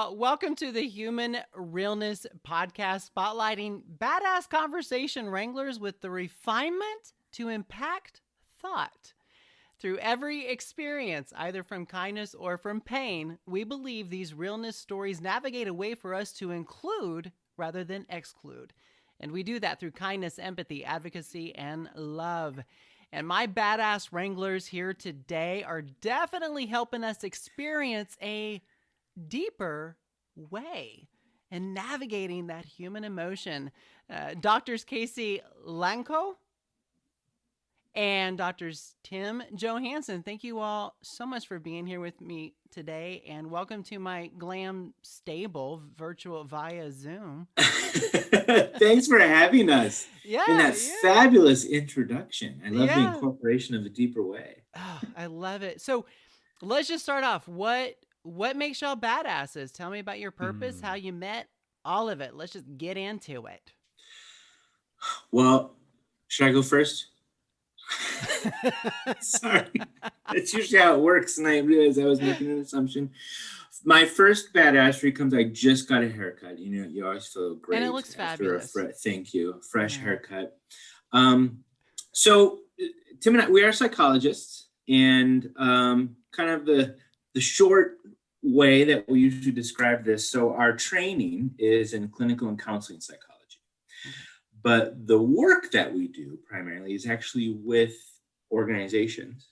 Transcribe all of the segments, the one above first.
Well, welcome to the Human Realness podcast, spotlighting badass conversation wranglers with the refinement to impact thought. Through every experience, either from kindness or from pain, we believe these realness stories navigate a way for us to include rather than exclude. And we do that through kindness, empathy, advocacy, and love. And my badass wranglers here today are definitely helping us experience a deeper way and navigating that human emotion. Doctors Casey Lankow and Doctors Tim Johansson, thank you all so much for being here with me today, and welcome to my glam stable virtual via Zoom. Thanks for having us. In that fabulous introduction. I love the incorporation of a deeper way. Oh, I love it. So let's just start off. What makes y'all badasses? Tell me about your purpose, how you met, all of it. Let's just get into it. Well, should I go first? Sorry. That's usually how it works, and I realized I was making an assumption. My first badassery comes, I just got a haircut. You know, you always feel great. And it looks fabulous. Thank you. Fresh haircut. So Tim and I, we are psychologists, and kind of the short way that we usually describe this. So our training is in clinical and counseling psychology. But the work that we do primarily is actually with organizations.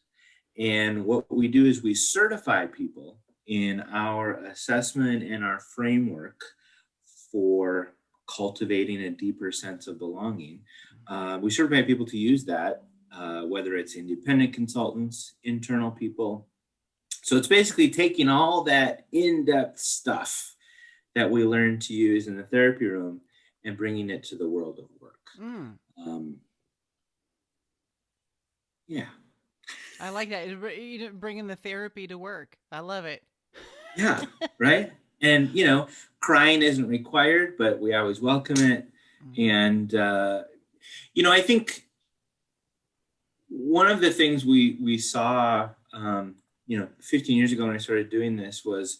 And what we do is we certify people in our assessment and our framework for cultivating a deeper sense of belonging. We certify people to use that, whether it's independent consultants, internal people. So it's basically taking all that in-depth stuff that we learn to use in the therapy room and bringing it to the world of work. Yeah. I like that. You're bringing the therapy to work. I love it. Yeah, right? And, you know, crying isn't required, but we always welcome it. And, you know, I think one of the things we saw, 15 years ago when I started doing this was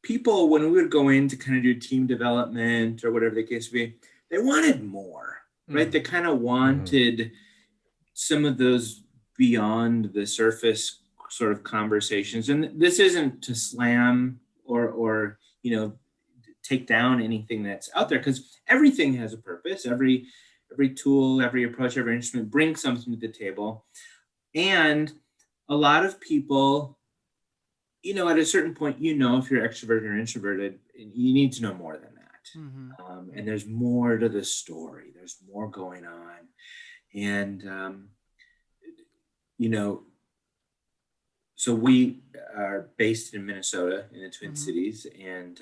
people, when we would go in to kind of do team development or whatever the case would be, they wanted more, right? They kind of wanted some of those beyond the surface sort of conversations. And this isn't to slam or take down anything that's out there, because everything has a purpose. Every tool, every approach, every instrument brings something to the table. And a lot of people, you know, at a certain point, you know, if you're extroverted or introverted, you need to know more than that. And there's more to the story. There's more going on. And, so we are based in Minnesota in the Twin Cities. And,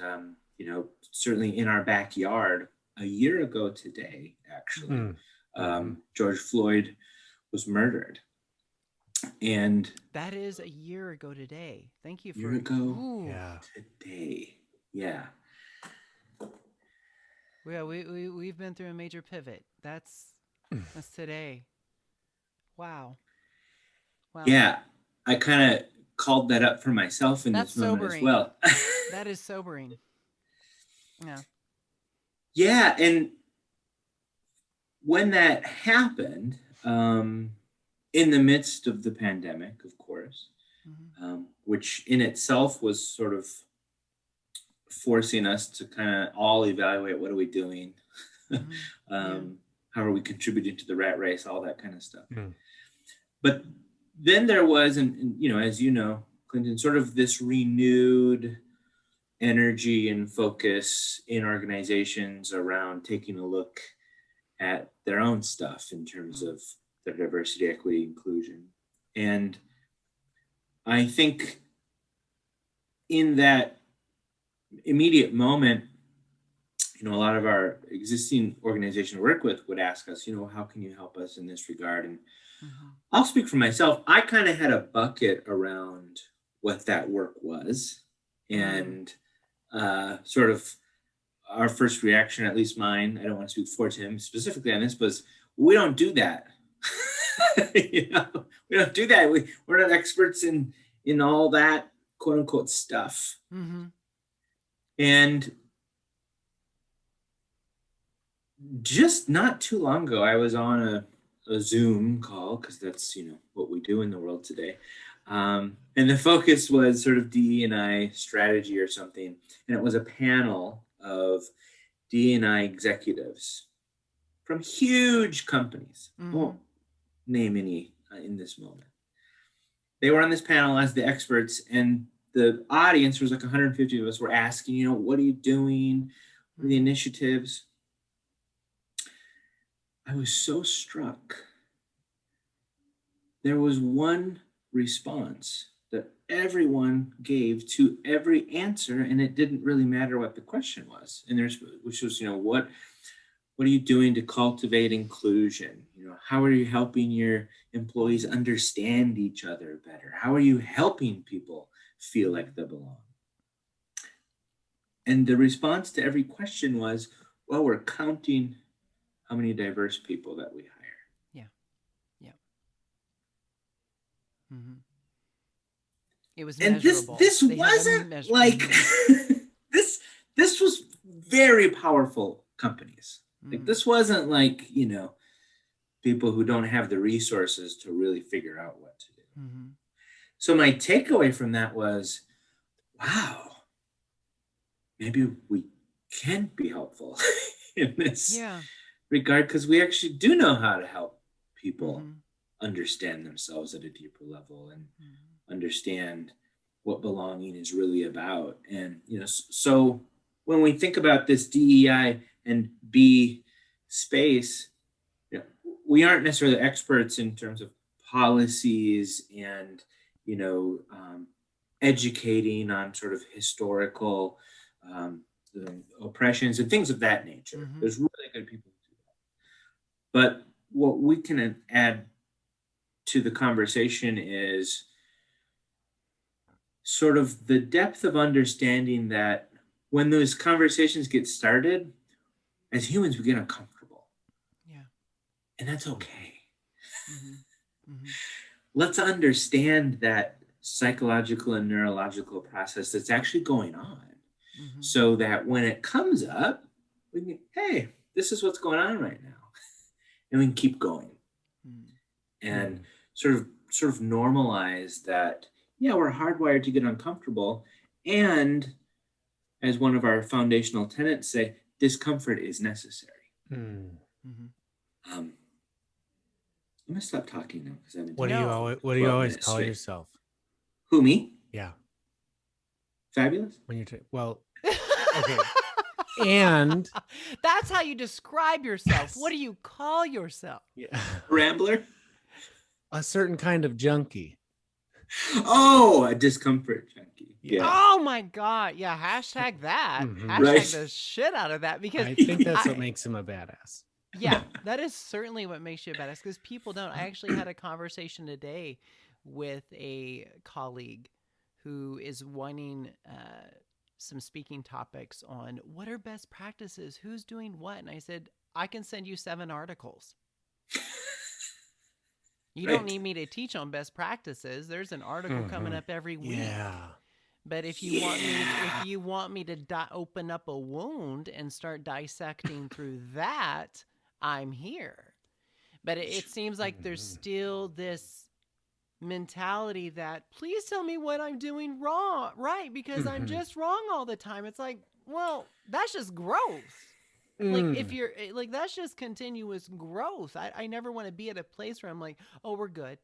certainly in our backyard, a year ago today, actually, George Floyd was murdered. And that is a year ago today. Thank you for today. Yeah. Well, we've been through a major pivot. That's today. Wow. Yeah, I kind of called that up for myself in this moment as well. That is sobering. Yeah. Yeah, and when that happened, in the midst of the pandemic, of course, which in itself was sort of forcing us to kind of all evaluate, what are we doing? How are we contributing to the rat race, all that kind of stuff. But then there was, and as you know, Clinton, sort of this renewed energy and focus in organizations around taking a look at their own stuff in terms of their diversity, equity, inclusion. And I think in that immediate moment, a lot of our existing organization we work with would ask us, how can you help us in this regard? And I'll speak for myself. I kind of had a bucket around what that work was. And sort of our first reaction, at least mine, I don't want to speak for Tim specifically on this, was we don't do that. We don't do that. We're not experts in all that quote unquote stuff. And just not too long ago, I was on a Zoom call, because that's, what we do in the world today. And the focus was sort of DE&I strategy or something. And it was a panel of DE&I executives from huge companies. I won't name any in this moment. They were on this panel as the experts, and the audience was like 150 of us were asking, what are you doing? What are the initiatives? I was so struck. There was one response that everyone gave to every answer, and it didn't really matter what the question was. And which was, what are you doing to cultivate inclusion? How are you helping your employees understand each other better? How are you helping people feel like they belong? And the response to every question was, well, we're counting how many diverse people that we hire. Yeah. Mm-hmm. It was and measurable. this wasn't like this was very powerful companies. Like, this wasn't like, people who don't have the resources to really figure out what to do. So my takeaway from that was, wow, maybe we can be helpful in this regard, because we actually do know how to help people understand themselves at a deeper level and understand what belonging is really about. And, so when we think about this DEI and B space, we aren't necessarily experts in terms of policies and, educating on sort of historical oppressions and things of that nature. There's really good people who do that. But what we can add to the conversation is sort of the depth of understanding that when those conversations get started, as humans, we get uncomfortable. Yeah. And that's okay. Let's understand that psychological and neurological process that's actually going on, so that when it comes up, we can, hey, this is what's going on right now. And we can keep going. And sort of normalize that, we're hardwired to get uncomfortable. And as one of our foundational tenets say, discomfort is necessary. I'm gonna stop talking now, because I've been What do you always call yourself? Who, me? Yeah. Fabulous? When you're well, okay. And that's how you describe yourself. What do you call yourself? Yeah. Rambler? A certain kind of junkie. Oh, a discomfort junkie. Yeah. Oh my God. Yeah. Hashtag that. Hashtag the shit out of that, because I think that's what makes him a badass. Yeah, that is certainly what makes you a badass, because people don't. I actually had a conversation today with a colleague who is wanting some speaking topics on what are best practices, who's doing what. And I said, I can send you 7 articles. You don't need me to teach on best practices. There's an article coming up every week. Yeah. But if you want me to open up a wound and start dissecting through that, I'm here. But it seems like there's still this mentality that, please tell me what I'm doing wrong, right? Because I'm just wrong all the time. It's like, well, that's just growth. Like, if you're like, that's just continuous growth. I never want to be at a place where I'm like, oh, we're good.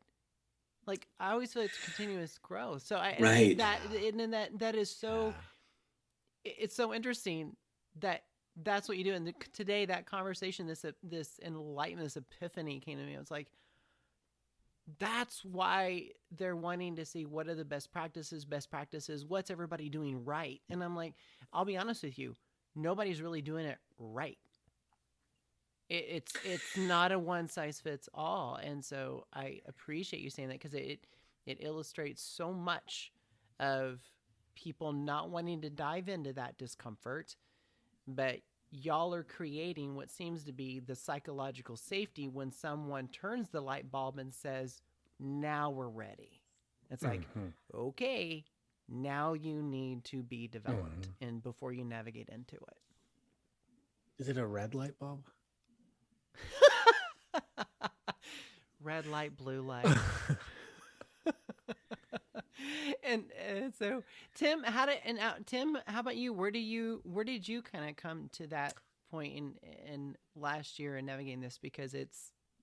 Like, I always feel it's continuous growth. So that is so, it's so interesting that that's what you do. And today, that conversation, this enlightenment, this epiphany came to me. I was like, that's why they're wanting to see what are the best practices, what's everybody doing right. And I'm like, I'll be honest with you, nobody's really doing it right. It's not a one size fits all. And so I appreciate you saying that, because it illustrates so much of people not wanting to dive into that discomfort, but y'all are creating what seems to be the psychological safety when someone turns the light bulb and says, now we're ready. It's like, okay, now you need to be developed and before you navigate into it. Is it a red light bulb? Red light, blue light. and so Tim, Tim, how about you? Where did you kind of come to that point in last year in navigating this? Because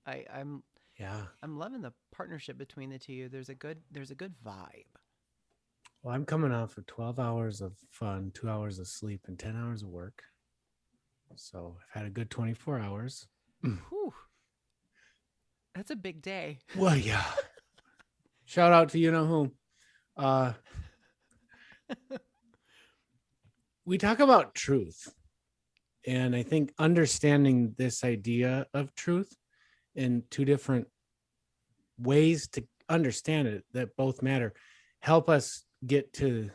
I'm loving the partnership between the two of you. There's a good vibe. Well, I'm coming off of 12 hours of fun, 2 hours of sleep, and 10 hours of work. So I've had a good 24 hours. Whew. That's a big day. Well, yeah. Shout out to you know whom. We talk about truth. And I think understanding this idea of truth in two different ways to understand it that both matter help us get to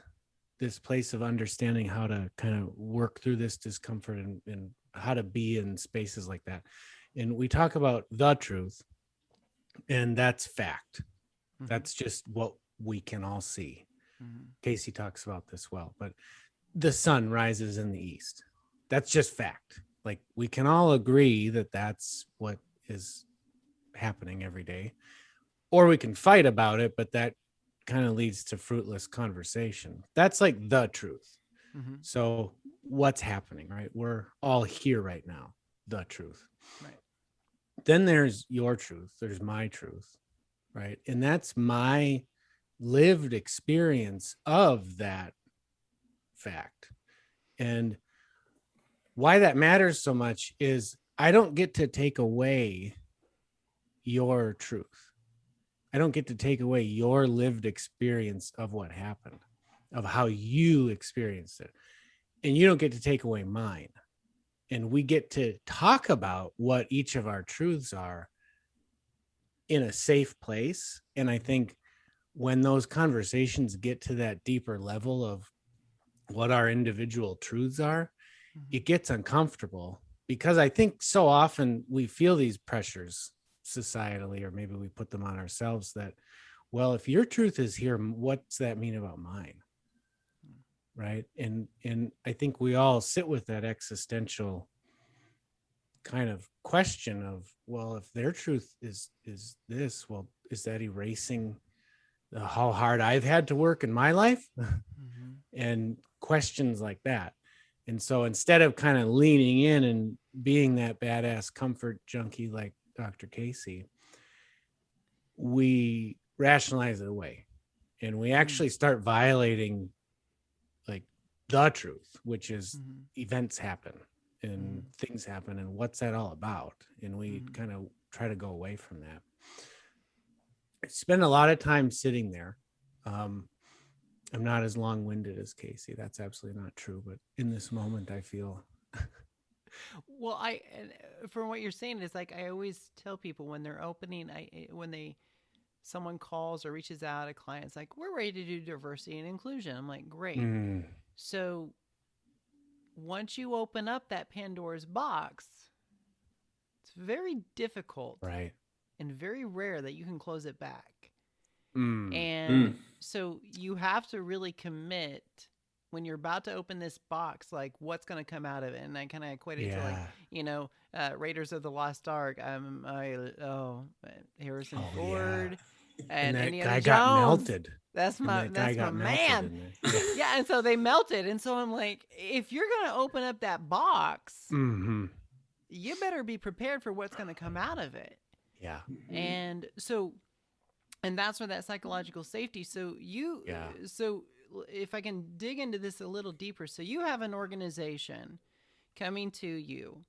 this place of understanding how to kind of work through this discomfort and how to be in spaces like that. And we talk about the truth, and that's fact. Mm-hmm. That's just what we can all see. Mm-hmm. Casey talks about this well, but the sun rises in the east. That's just fact. Like, we can all agree that that's what is happening every day, or we can fight about it, but that kind of leads to fruitless conversation. That's like the truth. Mm-hmm. So what's happening, right? We're all here right now, the truth. Right. Then there's your truth. There's my truth, right? And that's my lived experience of that fact. And why that matters so much is I don't get to take away your truth. I don't get to take away your lived experience of what happened, of how you experienced it. And you don't get to take away mine. And we get to talk about what each of our truths are in a safe place. And I think when those conversations get to that deeper level of what our individual truths are, it gets uncomfortable, because I think so often we feel these pressures societally, or maybe we put them on ourselves, that, well, if your truth is here, what's that mean about mine? Right. And I think we all sit with that existential kind of question of, well, if their truth is this, well, is that erasing how hard I've had to work in my life? Mm-hmm. And questions like that. And so instead of kind of leaning in and being that badass comfort junkie like Dr. Casey, we rationalize it away, and we actually start violating like the truth, which is events happen and things happen, and what's that all about? And we kind of try to go away from that. I spend a lot of time sitting there. I'm not as long-winded as Casey. That's absolutely not true. But in this moment, I feel. Well, from what you're saying, is like, I always tell people when they're opening, someone calls or reaches out, a client's like, we're ready to do diversity and inclusion. I'm like, great. So once you open up that Pandora's box, it's very difficult, right, and very rare that you can close it back. And so you have to really commit when you're about to open this box, like, what's going to come out of it. And I kind of equate it to, like, Raiders of the Lost Ark. Harrison Ford and that Indiana guy Jones. Got melted. That's my man. Yeah. And so they melted. And so I'm like, if you're going to open up that box, you better be prepared for what's going to come out of it. Yeah. And so, and that's where that psychological safety. So so if I can dig into this a little deeper, so you have an organization coming to you,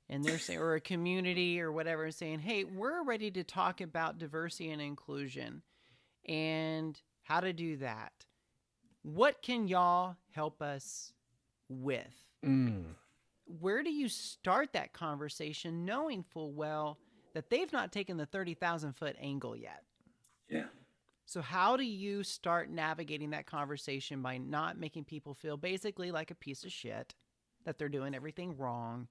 and they're saying, or a community or whatever, saying, hey, we're ready to talk about diversity and inclusion and how to do that. What can y'all help us with? Where do you start that conversation, knowing full well that they've not taken the 30,000 foot angle yet? Yeah. So how do you start navigating that conversation by not making people feel basically like a piece of shit, that they're doing everything wrong,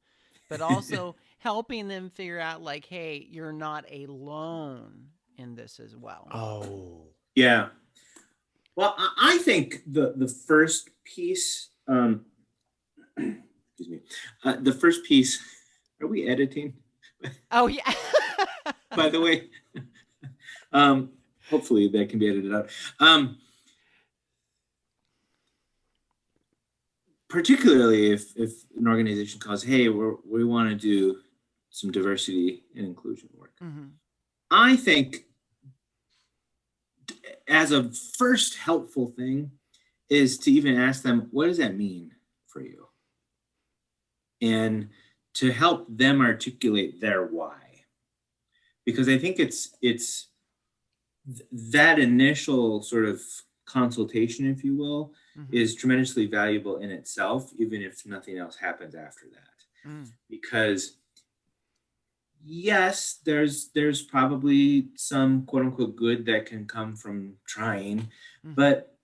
but also helping them figure out, like, hey, you're not alone in this as well? Oh, yeah. Well, I think the first piece, excuse me, the first piece, are we editing? Oh, yeah. By the way, hopefully that can be edited out. Particularly if an organization calls, hey, we want to do some diversity and inclusion work. Mm-hmm. I think as a first helpful thing is to even ask them, what does that mean for you? And to help them articulate their why. Because I think it's that initial sort of consultation, if you will, mm-hmm. is tremendously valuable in itself, even if nothing else happens after that. Because yes, there's probably some quote unquote good that can come from trying, but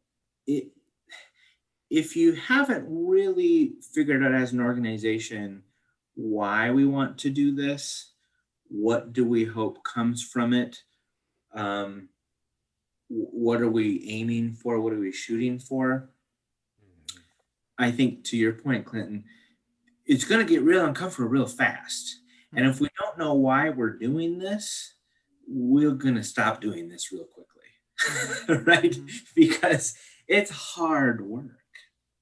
if you haven't really figured out as an organization why we want to do this, what do we hope comes from it? What are we aiming for? What are we shooting for? I think to your point, Clinton, it's going to get real uncomfortable real fast. And if we don't know why we're doing this, we're going to stop doing this real quickly, right? Because it's hard work.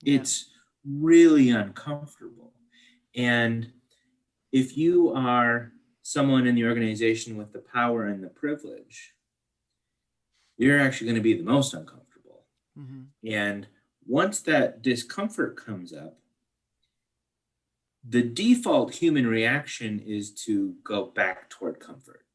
Yeah. It's really uncomfortable. And if you are someone in the organization with the power and the privilege, you're actually going to be the most uncomfortable. And once that discomfort comes up, the default human reaction is to go back toward comfort,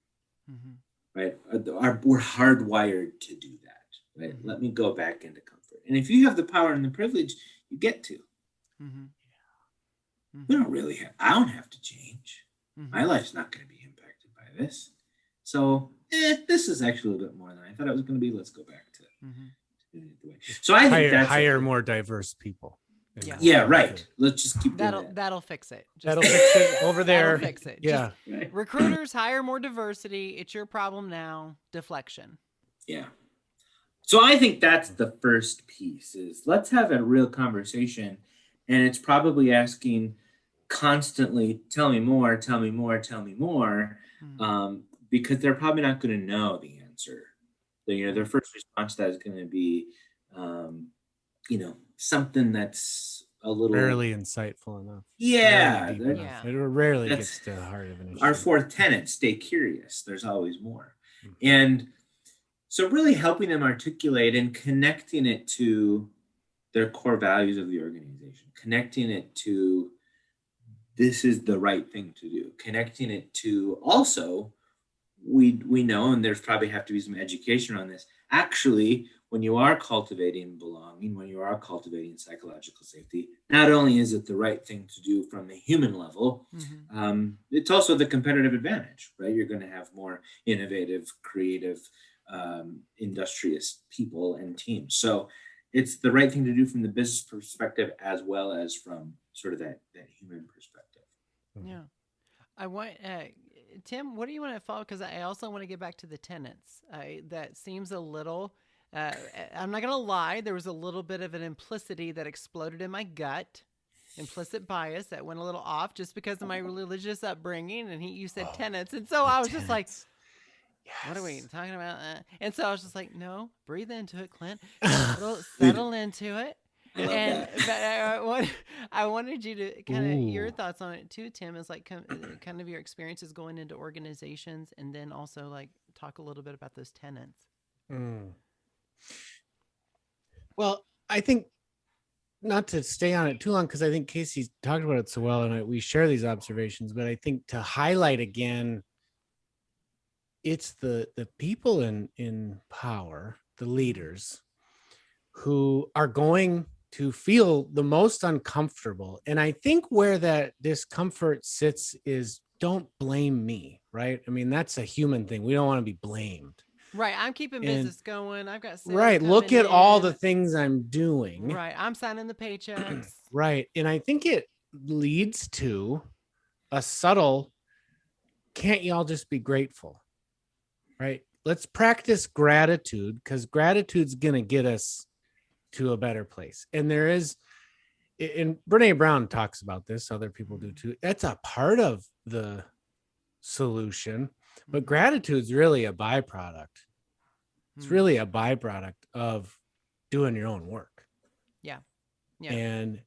right? We're hardwired to do that, right? Let me go back into comfort. And if you have the power and the privilege, you get to. We don't really have, I don't have to change. My life's not going to be impacted by this. So this is actually a little bit more than I thought it was going to be. Let's go back to doing it the way. So I think that's hire more diverse people. Yeah, right. Let's just keep doing that. That'll fix it. That'll fix it over there. That'll fix it. Yeah. Just, recruiters, hire more diversity. It's your problem now. Deflection. Yeah. So I think that's the first piece is let's have a real conversation. And it's probably asking constantly, tell me more, tell me more, tell me more. Because they're probably not going to know the answer. Their first response to that is going to be, something that's a little rarely insightful enough. Yeah, it rarely gets to the heart of an issue. Our fourth tenet: stay curious. There's always more, and so really helping them articulate and connecting it to their core values of the organization, connecting it to this is the right thing to do, connecting it to also. We know, and there's probably have to be some education on this. Actually, when you are cultivating belonging, when you are cultivating psychological safety, not only is it the right thing to do from the human level, it's also the competitive advantage, right? You're going to have more innovative, creative, industrious people and teams. So it's the right thing to do from the business perspective as well as from sort of that human perspective. Yeah. I want Tim, what do you want to follow? Because I also want to get back to the tenets. That seems a little, I'm not going to lie, there was a little bit of an implicity that exploded in my gut, implicit bias that went a little off just because of my religious upbringing. And you said tenets. And so I was just like, what are we talking about? And so I was just like, no, breathe into it, Clint. Settle into it. But I wanted you to kind of your thoughts on it too, Tim, is like kind of your experiences going into organizations, and then also like talk a little bit about those tenets. Well, I think not to stay on it too long, because I think Casey's talked about it so well, and we share these observations. But I think to highlight again, it's the people in power, the leaders, who are going to feel the most uncomfortable. And I think where that discomfort sits is don't blame me, right? I mean, that's a human thing. We don't want to be blamed. Right. I'm keeping business going. I've got sales right. Look at in. All the things I'm doing. Right. I'm signing the paychecks. Right. And I think it leads to a subtle, can't y'all just be grateful? Right. Let's practice gratitude, because gratitude's going to get us to a better place. And there is, and Brene Brown talks about this, other people do too. That's a part of the solution, but gratitude's really a byproduct. It's really a byproduct of doing your own work. Yeah. And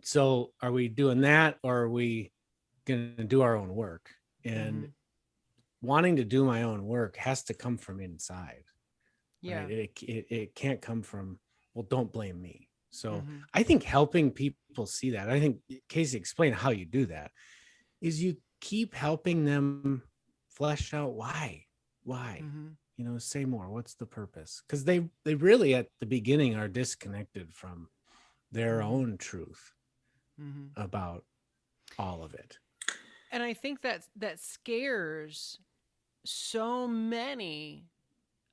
so are we doing that, or are we going to do our own work? And wanting to do my own work has to come from inside. Yeah. Right? It can't come from, well, don't blame me. So I think helping people see that, I think Casey explained how you do that, is you keep helping them flesh out why, you know, say more. What's the purpose? Because they really at the beginning are disconnected from their own truth about all of it. And I think that scares so many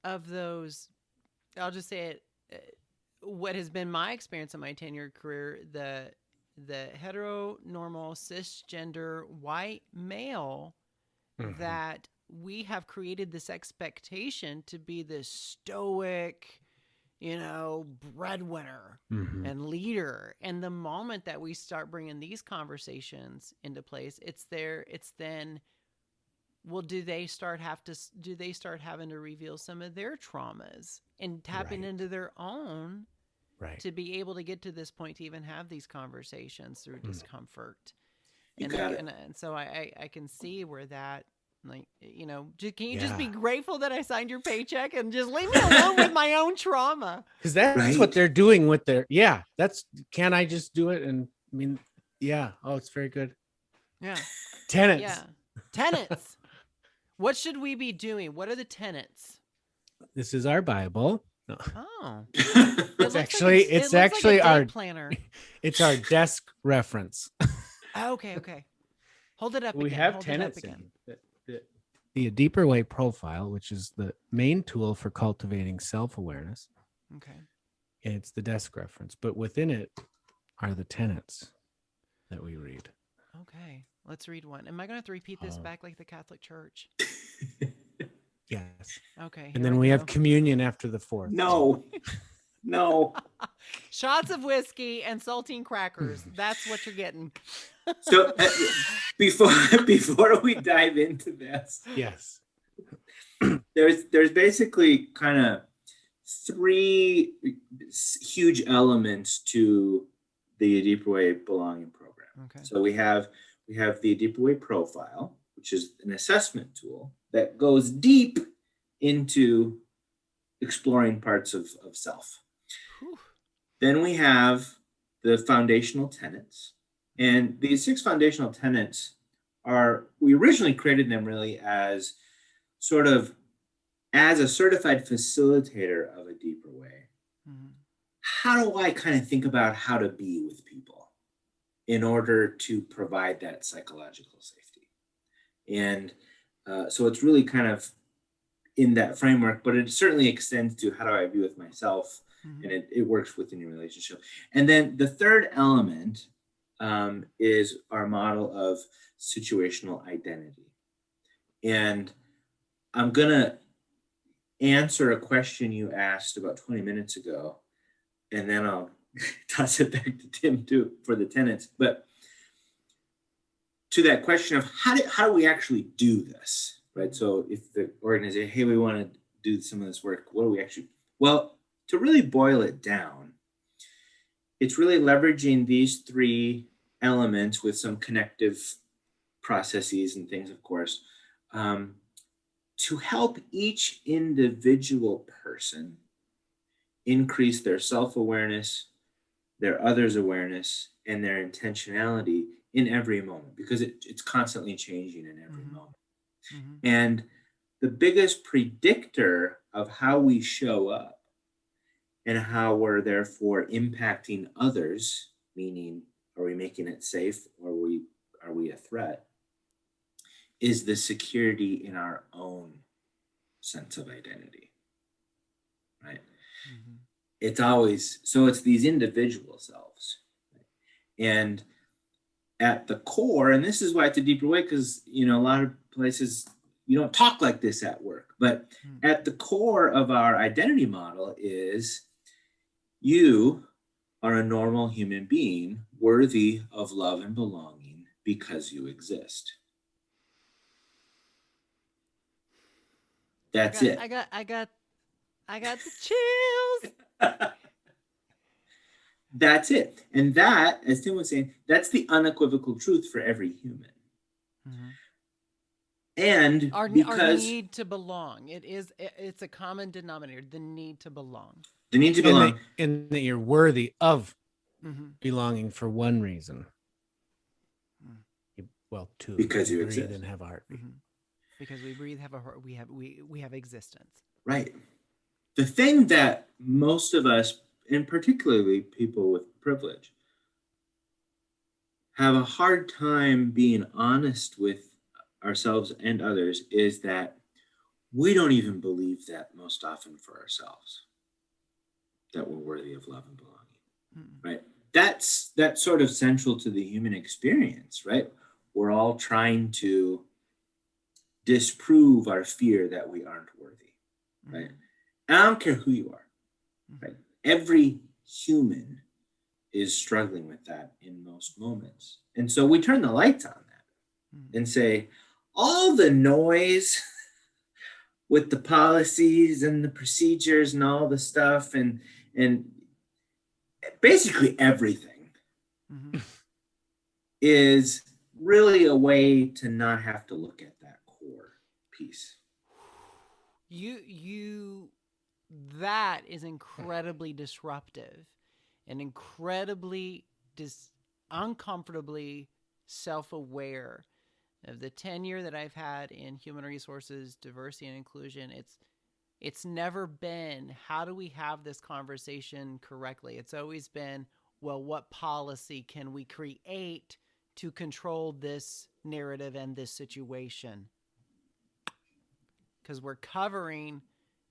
of those, I'll just say it, what has been my experience in my tenured career, the heteronormal cisgender white male, that we have created this expectation to be this stoic, you know, breadwinner and leader. And the moment that we start bringing these conversations into place, it's then, well, do they start having to reveal some of their traumas and tapping into their own to be able to get to this point to even have these conversations through discomfort. And so I can see where that, like, you know, can you just be grateful that I signed your paycheck and just leave me alone with my own trauma? Because that's what they're doing with their, can I just do it? And I mean, oh, it's very good. Yeah. Tenets. Yeah. Tenets. What should we be doing? What are the tenets? This is our Bible. No. Oh. It's actually our planner. It's our desk reference. Okay. Hold it up we again. have tenets in the Deeper Way profile, which is the main tool for cultivating self-awareness. Okay. And it's the desk reference, but within it are the tenets that we read. Okay. Let's read one. Am I going to have to repeat this back like the Catholic Church? Yes. Okay. And then we have communion after the fourth. No. Shots of whiskey and saltine crackers. That's what you're getting. So before we dive into this, yes, there's basically kind of three huge elements to the Deeper Way belonging program. Okay. So we have the Deeper Way profile, which is an assessment tool that goes deep into exploring parts of self. Whew. Then we have the foundational tenets. And these 6 foundational tenets we originally created them really as sort of as a certified facilitator of a deeper way. How do I kind of think about how to be with people in order to provide that psychological safety? And so it's really kind of in that framework, but it certainly extends to how do I be with myself, and it works within your relationship. And then the third element is our model of situational identity. And I'm going to answer a question you asked about 20 minutes ago, and then I'll toss it back to Tim too for the tenets. But to that question of how do we actually do this, right? So if the organization, hey, we want to do some of this work, what do we actually, well, to really boil it down, it's really leveraging these 3 elements with some connective processes and things, of course, to help each individual person increase their self-awareness, their others' awareness, and their intentionality in every moment, because it's constantly changing in every moment. And the biggest predictor of how we show up and how we're therefore impacting others, meaning are we making it safe or are we a threat, is the security in our own sense of identity, right? It's always, so it's these individual selves. Right? And at the core, and this is why it's a deeper way, because, you know, a lot of places you don't talk like this at work, but at the core of our identity model is You are a normal human being worthy of love and belonging because you exist. That's it. I got the chills. That's it. And that, as Tim was saying, that's the unequivocal truth for every human. Mm-hmm. And Our need to belong. It's a common denominator, the need to belong. The need to belong. And that you're worthy of belonging for one reason. Well, two. Because you breathe exist. And have a heartbeat. Because we breathe, have a heart, we have existence. Right. The thing that most of us, and particularly people with privilege, have a hard time being honest with ourselves and others is that we don't even believe that most often for ourselves, that we're worthy of love and belonging, right? That's sort of central to the human experience, right? We're all trying to disprove our fear that we aren't worthy, right? And I don't care who you are, right? Every human is struggling with that in most moments. And so we turn the lights on that and say, all the noise with the policies and the procedures and all the stuff and basically everything is really a way to not have to look at that core piece. That is incredibly disruptive and incredibly uncomfortably self-aware of the tenure that I've had in human resources, diversity and inclusion. It's never been, how do we have this conversation correctly? It's always been, well, what policy can we create to control this narrative and this situation? Because we're covering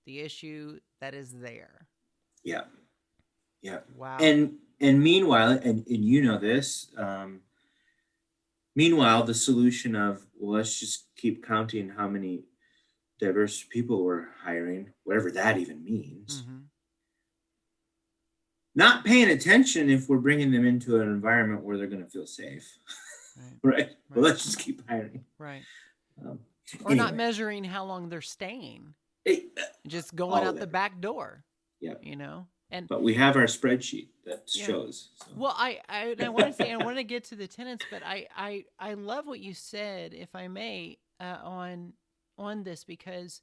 the issue that is there. Yeah. Yeah. Wow. And meanwhile, and you know this, meanwhile, the solution of, well, let's just keep counting how many diverse people we're hiring, whatever that even means. Not paying attention if we're bringing them into an environment where they're going to feel safe. Right? Well, let's just keep hiring. Right. Or anyway. Not measuring how long they're staying. Just going out the back door. Yeah. You know? But we have our spreadsheet that shows. So. Well, I want to say, I want to get to the tenants, but I love what you said, if I may, on this, because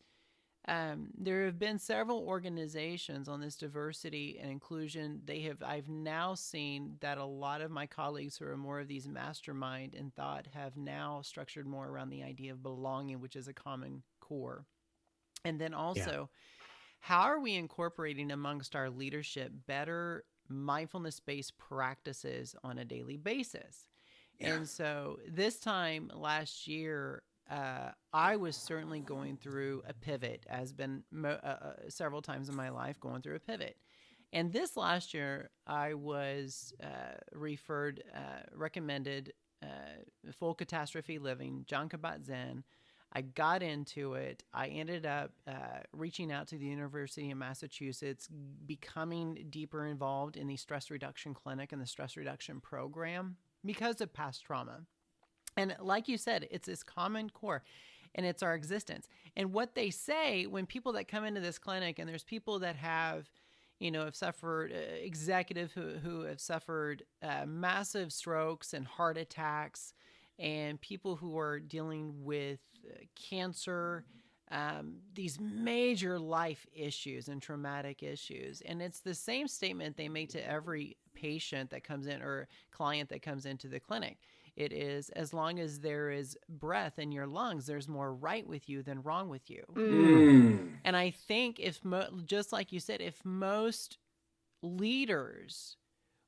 there have been several organizations on this diversity and inclusion. I've now seen that a lot of my colleagues who are more of these mastermind and thought have now structured more around the idea of belonging, which is a common core. And then also, how are we incorporating amongst our leadership better mindfulness-based practices on a daily basis? Yeah. And so this time last year, I was certainly going through a pivot, as been several times in my life going through a pivot. And this last year, I was recommended Full Catastrophe Living, John Kabat-Zinn. I got into it. I ended up reaching out to the University of Massachusetts, becoming deeper involved in the stress reduction clinic and the stress reduction program because of past trauma. And like you said, it's this common core and it's our existence. And what they say when people that come into this clinic, and there's people that have suffered, executive who have suffered massive strokes and heart attacks, and people who are dealing with cancer, these major life issues and traumatic issues. And it's the same statement they make to every patient that comes in or client that comes into the clinic. It is, as long as there is breath in your lungs, there's more right with you than wrong with you. And I think just like you said, if most leaders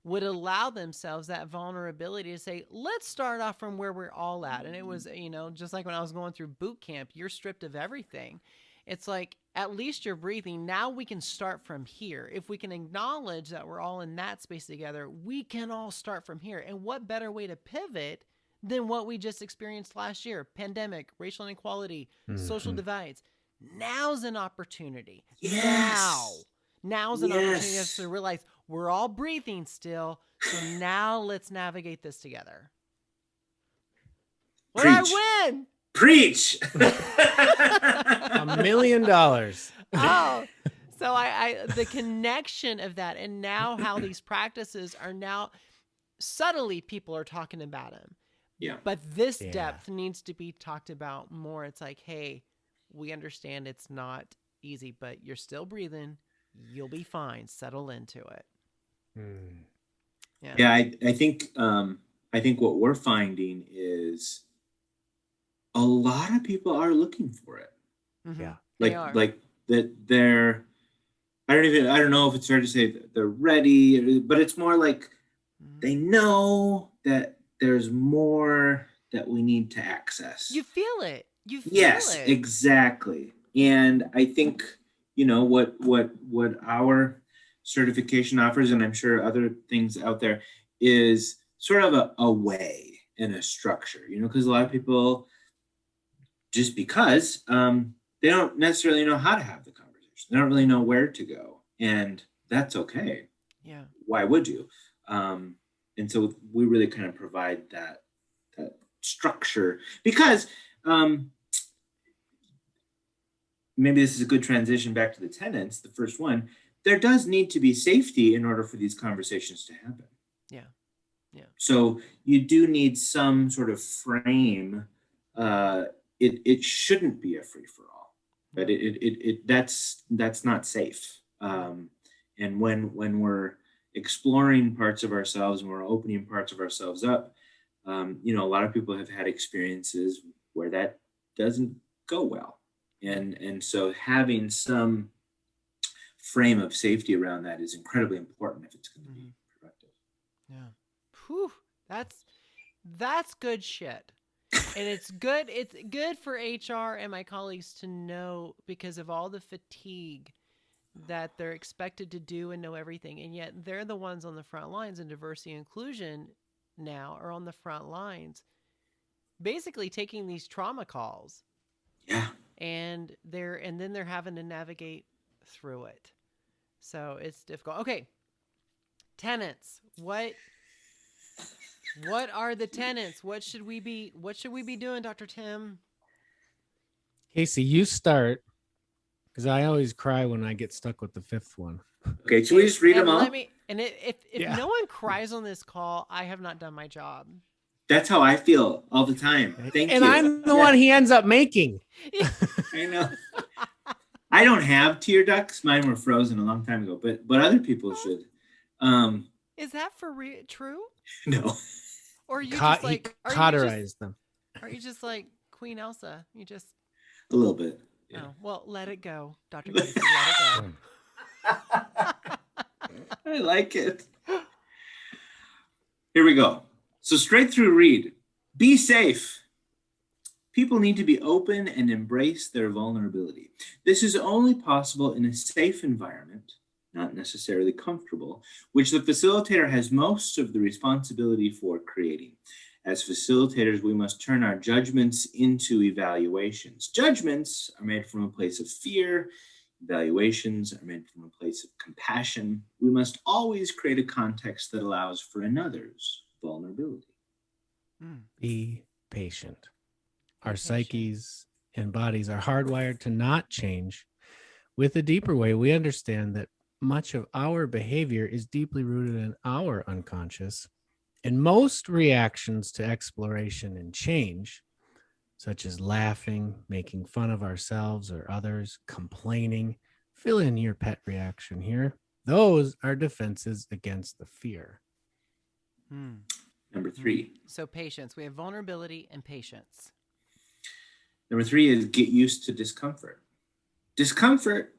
would allow themselves that vulnerability to say, let's start off from where we're all at. And it was, just like when I was going through boot camp, you're stripped of everything. It's like, at least you're breathing. Now we can start from here. If we can acknowledge that we're all in that space together, we can all start from here. And what better way to pivot than what we just experienced last year? Pandemic, racial inequality, social divides. Now's an opportunity. Yes. Now's an opportunity to realize We're all breathing still. So now let's navigate this together. Will I win? Preach. $1 million. Oh, so I the connection of that, and now how these practices are now subtly people are talking about them. Yeah. But this depth needs to be talked about more. It's like, hey, we understand it's not easy, but you're still breathing. You'll be fine. Settle into it. Yeah, I think what we're finding is a lot of people are looking for it. Mm-hmm. Yeah. Like that they're, I don't know if it's fair to say that they're ready, but it's more like they know that there's more that we need to access. You feel it. Yes, exactly. And I think, what our certification offers, and I'm sure other things out there, is sort of a way and a structure, because a lot of people, just because they don't necessarily know how to have the conversation. They don't really know where to go. And that's okay. Yeah. Why would you? And so we really kind of provide that structure, because maybe this is a good transition back to the tenets. The first one, there does need to be safety in order for these conversations to happen. Yeah. Yeah. So you do need some sort of frame. It shouldn't be a free-for-all, but that's not safe. And when we're exploring parts of ourselves and we're opening parts of ourselves up, a lot of people have had experiences where that doesn't go well. And so having some frame of safety around that is incredibly important if it's going to be productive. Yeah. Whew. That's good shit. And it's good for HR and my colleagues to know, because of all the fatigue that they're expected to do and know everything. And yet they're the ones on the front lines, and diversity and inclusion now are on the front lines, basically taking these trauma calls. Yeah. And then they're having to navigate through it. So it's difficult. Okay. Tenets. What are the tenets? What should we be doing, Dr. Tim? Casey, you start, because I always cry when I get stuck with the fifth one. Okay, should we just read them all? If no one cries on this call, I have not done my job. That's how I feel all the time. Thank you. And I'm the one he ends up making. I know. I don't have tear ducts. Mine were frozen a long time ago, but other people should. Is that true? No. Or you just like cauterized them? Are you just like Queen Elsa? You just a little bit. Yeah. Oh, well, let it go, Dr. Casey. Let it go. I like it. Here we go. So straight through read. Be safe. People need to be open and embrace their vulnerability. This is only possible in a safe environment, not necessarily comfortable, which the facilitator has most of the responsibility for creating. As facilitators, we must turn our judgments into evaluations. Judgments are made from a place of fear. Evaluations are made from a place of compassion. We must always create a context that allows for another's vulnerability. Be patient. Our psyches and bodies are hardwired to not change. With a deeper way, we understand that much of our behavior is deeply rooted in our unconscious, and most reactions to exploration and change, such as laughing, making fun of ourselves or others, complaining, fill in your pet reaction here, those are defenses against the fear. Number 3. So patience. We have vulnerability and patience. Number 3 is get used to discomfort. Discomfort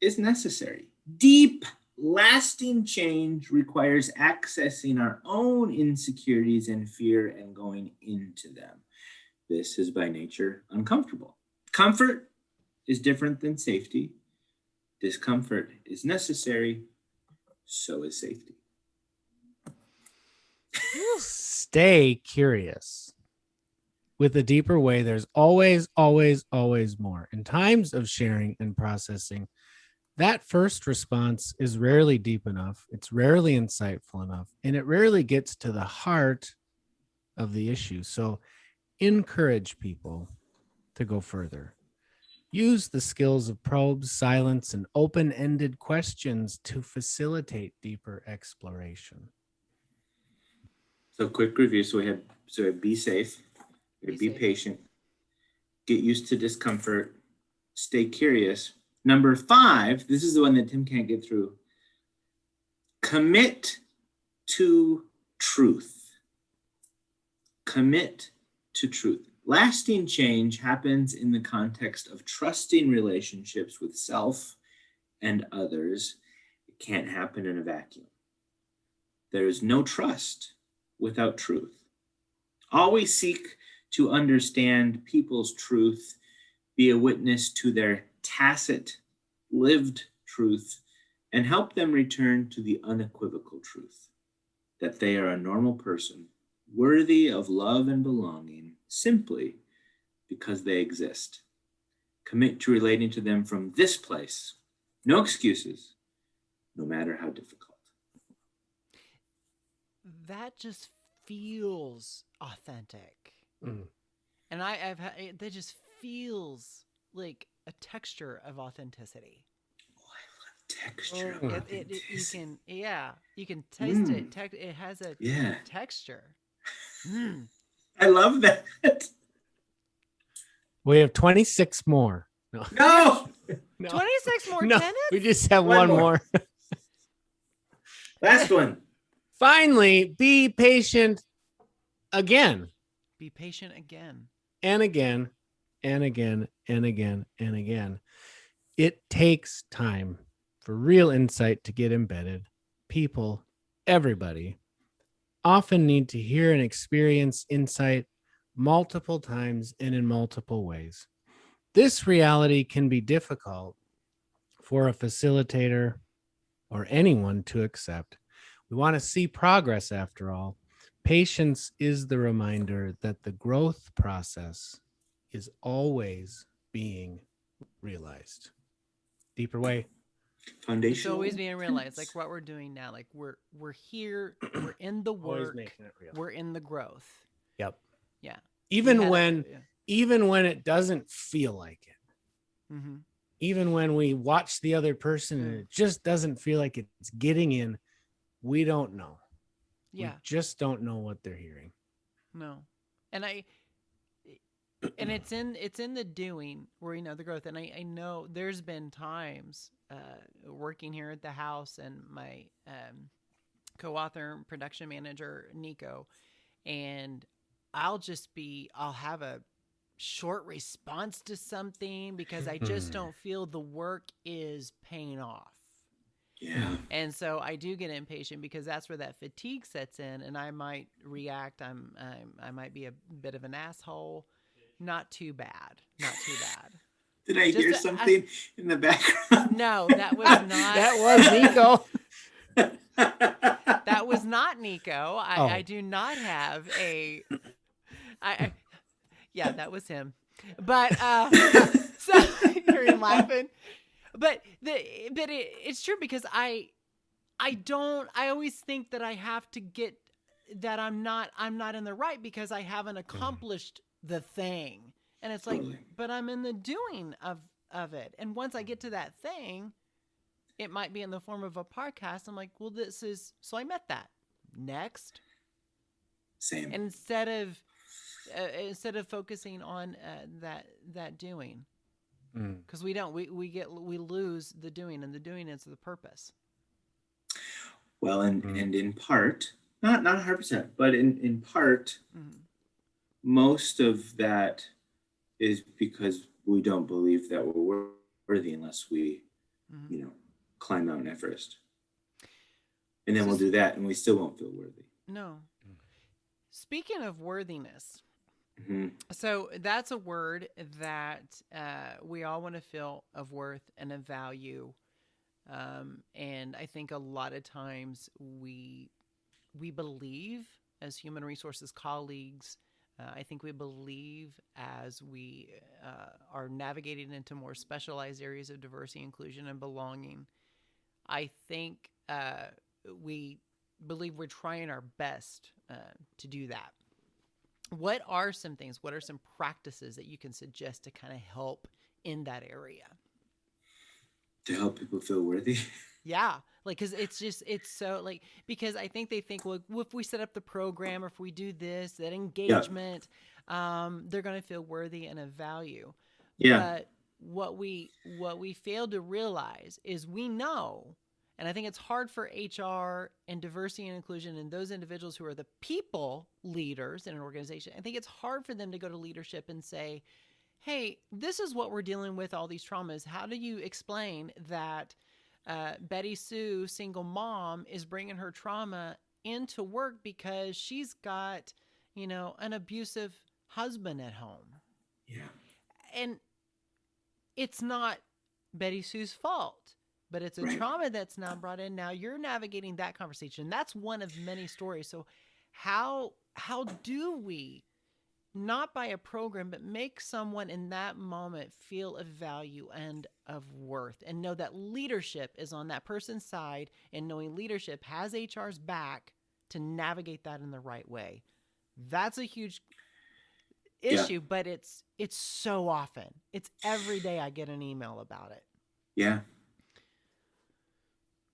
is necessary. Deep, lasting change requires accessing our own insecurities and fear and going into them. This is by nature uncomfortable. Comfort is different than safety. Discomfort is necessary. So is safety. Stay curious. With a deeper way, there's always, always, always more. In times of sharing and processing, that first response is rarely deep enough. It's rarely insightful enough, and it rarely gets to the heart of the issue. So encourage people to go further. Use the skills of probes, silence, and open-ended questions to facilitate deeper exploration. So quick review. So we have be safe, be patient, get used to discomfort, stay curious. Number 5, this is the one that Tim can't get through. Commit to truth. Commit to truth. Lasting change happens in the context of trusting relationships with self and others. It can't happen in a vacuum. There is no trust without truth. Always seek to understand people's truth, be a witness to their tacit, lived truth, and help them return to the unequivocal truth that they are a normal person, worthy of love and belonging, simply because they exist. Commit to relating to them from this place. No excuses, no matter how difficult. That just feels authentic. Mm. And I've had that just feels like a texture of authenticity. Texture. You can taste it. It has a texture. I love that. We have 26 more. No. 26 more No, tenants? we just have one more. Last one. Finally, be patient again. Be patient again. And again, and again, and again, and again. It takes time for real insight to get embedded. People, everybody, often need to hear and experience insight multiple times and in multiple ways. This reality can be difficult for a facilitator or anyone to accept. We want to see progress after all. Patience is the reminder that the growth process is always being realized. Deeper way. Foundation. It's always being realized, like what we're doing now. Like we're here, we're in the work, we're in the growth. Yep. Yeah. Even when it doesn't feel like it. Mm-hmm. Even when we watch the other person and it just doesn't feel like it's getting in, we don't know. Yeah. We just don't know what they're hearing. No. And it's in the doing where you know the growth. And I know there's been times working here at the house and my co-author and production manager Nico, and I'll have a short response to something because I just don't feel the work is paying off. Yeah. And so I do get impatient because that's where that fatigue sets in, and I might react. I might be a bit of an asshole. Not too bad. Not too bad. Did I hear something in the background? No, that was not. That was Nico. That was not Nico. I do not have a. Yeah, that was him. But so you're laughing. But it's true because I always think that I have to get that I'm not in the right because I haven't accomplished the thing. And it's like, but I'm in the doing of it. And once I get to that thing, it might be in the form of a podcast. I'm like, well, so I met that. Next. Same. And instead of focusing on that doing. Because we lose the doing, and the doing is the purpose. Well, and in part, not 100%, but in part, most of that is because we don't believe that we're worthy unless we, climb Mount Everest. And then we'll do that, and we still won't feel worthy. No. Speaking of worthiness. So that's a word that we all want to feel of worth and of value. And I think a lot of times we believe as human resources colleagues I think we believe as we are navigating into more specialized areas of diversity, inclusion, and belonging, I think we believe we're trying our best to do that. What are some things, what are some practices that you can suggest to kind of help in that area? To help people feel worthy. Yeah. Like, cause it's so like, because I think they think, well, if we set up the program or if we do this, that engagement, they're going to feel worthy and of value. Yeah. But what we fail to realize is we know, and I think it's hard for HR and diversity and inclusion and those individuals who are the people leaders in an organization. I think it's hard for them to go to leadership and say, hey, this is what we're dealing with, all these traumas. How do you explain that Betty Sue, single mom, is bringing her trauma into work because she's got, an abusive husband at home? Yeah. And it's not Betty Sue's fault, but it's a trauma that's now brought in. Now you're navigating that conversation. That's one of many stories. So how do we, not by a program, but make someone in that moment feel of value and of worth, and know that leadership is on that person's side, and knowing leadership has HR's back to navigate that in the right way? That's a huge issue, but it's so often. It's every day I get an email about it. Yeah.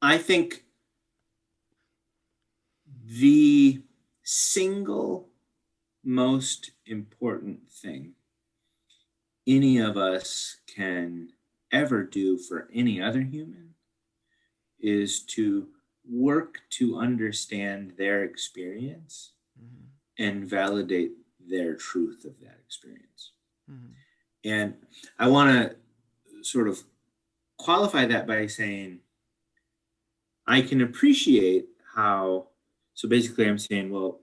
I think the single most important thing any of us can ever do for any other human is to work to understand their experience and validate their truth of that experience. And I want to sort of qualify that by saying I can appreciate how, so basically I'm saying, well,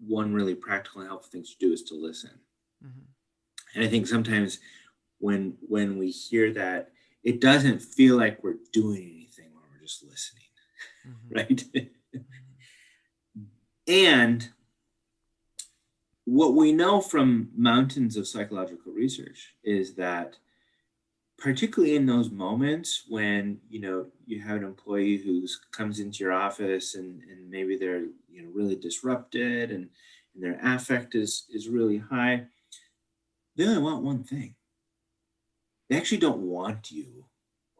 one really practical and helpful thing to do is to listen. And I think sometimes when we hear that, it doesn't feel like we're doing anything when we're just listening, right? And what we know from mountains of psychological research is that particularly in those moments when, you have an employee who comes into your office and maybe they're, really disrupted and their affect is really high, they only want one thing. They actually don't want you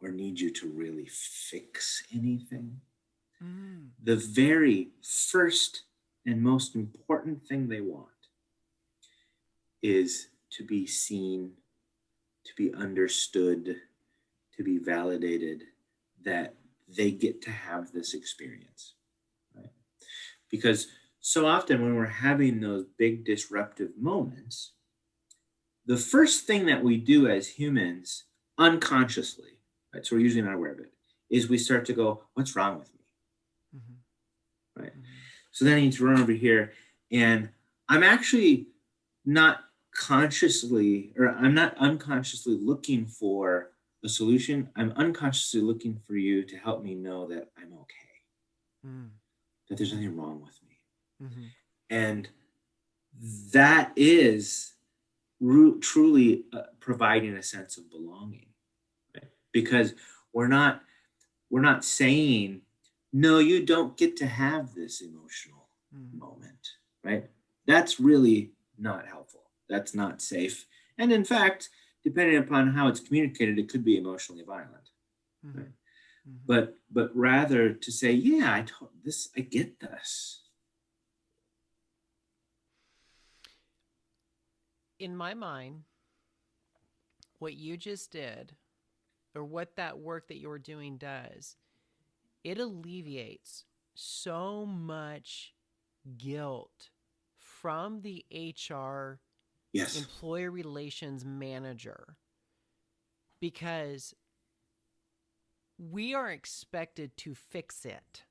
or need you to really fix anything. The very first and most important thing they want is to be seen, to be understood, to be validated, that they get to have this experience, right? Because so often when we're having those big disruptive moments, the first thing that we do as humans unconsciously, right, so we're usually not aware of it, is we start to go, what's wrong with me? Right? So then I need to run over here, and I'm actually not consciously, or I'm not unconsciously looking for a solution. I'm unconsciously looking for you to help me know that I'm okay, that there's nothing wrong with me. And that is truly providing a sense of belonging, right? Because we're not saying, no, you don't get to have this emotional moment, right? That's really not helpful. That's not safe. And in fact, depending upon how it's communicated, it could be emotionally violent. Right? But rather to say, yeah, I get this. In my mind, what you just did, or what that work that you're doing does, it alleviates so much guilt from the HR employee relations manager, because we are expected to fix it.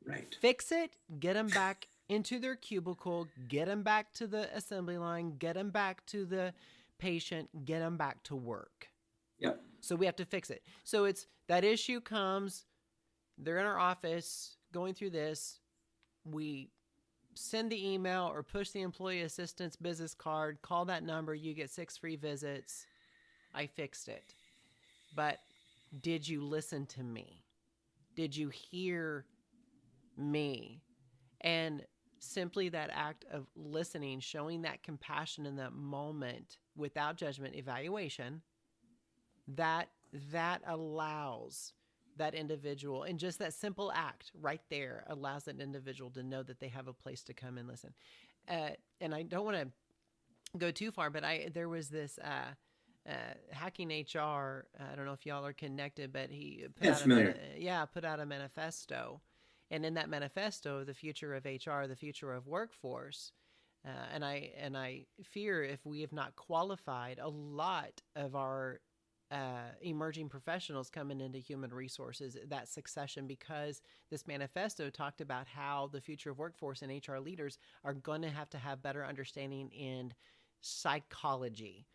Right. Fix it, get them back into their cubicle, get them back to the assembly line, get them back to the patient, get them back to work. Yep. So we have to fix it. So it's that issue comes, they're in our office going through this, we send the email or push the employee assistance business card, call that number, you get 6 free visits. I fixed it. But did you listen to me? Did you hear me? And simply that act of listening, showing that compassion in that moment without judgment, evaluation, that allows that individual, and just that simple act right there allows that individual to know that they have a place to come and listen. And I don't want to go too far, but there was this Hacking HR. I don't know if y'all are connected, but he put out a manifesto, and in that manifesto, the future of HR, the future of workforce. And I fear if we have not qualified a lot of our emerging professionals coming into human resources, that succession, because this manifesto talked about how the future of workforce and HR leaders are going to have better understanding in psychology,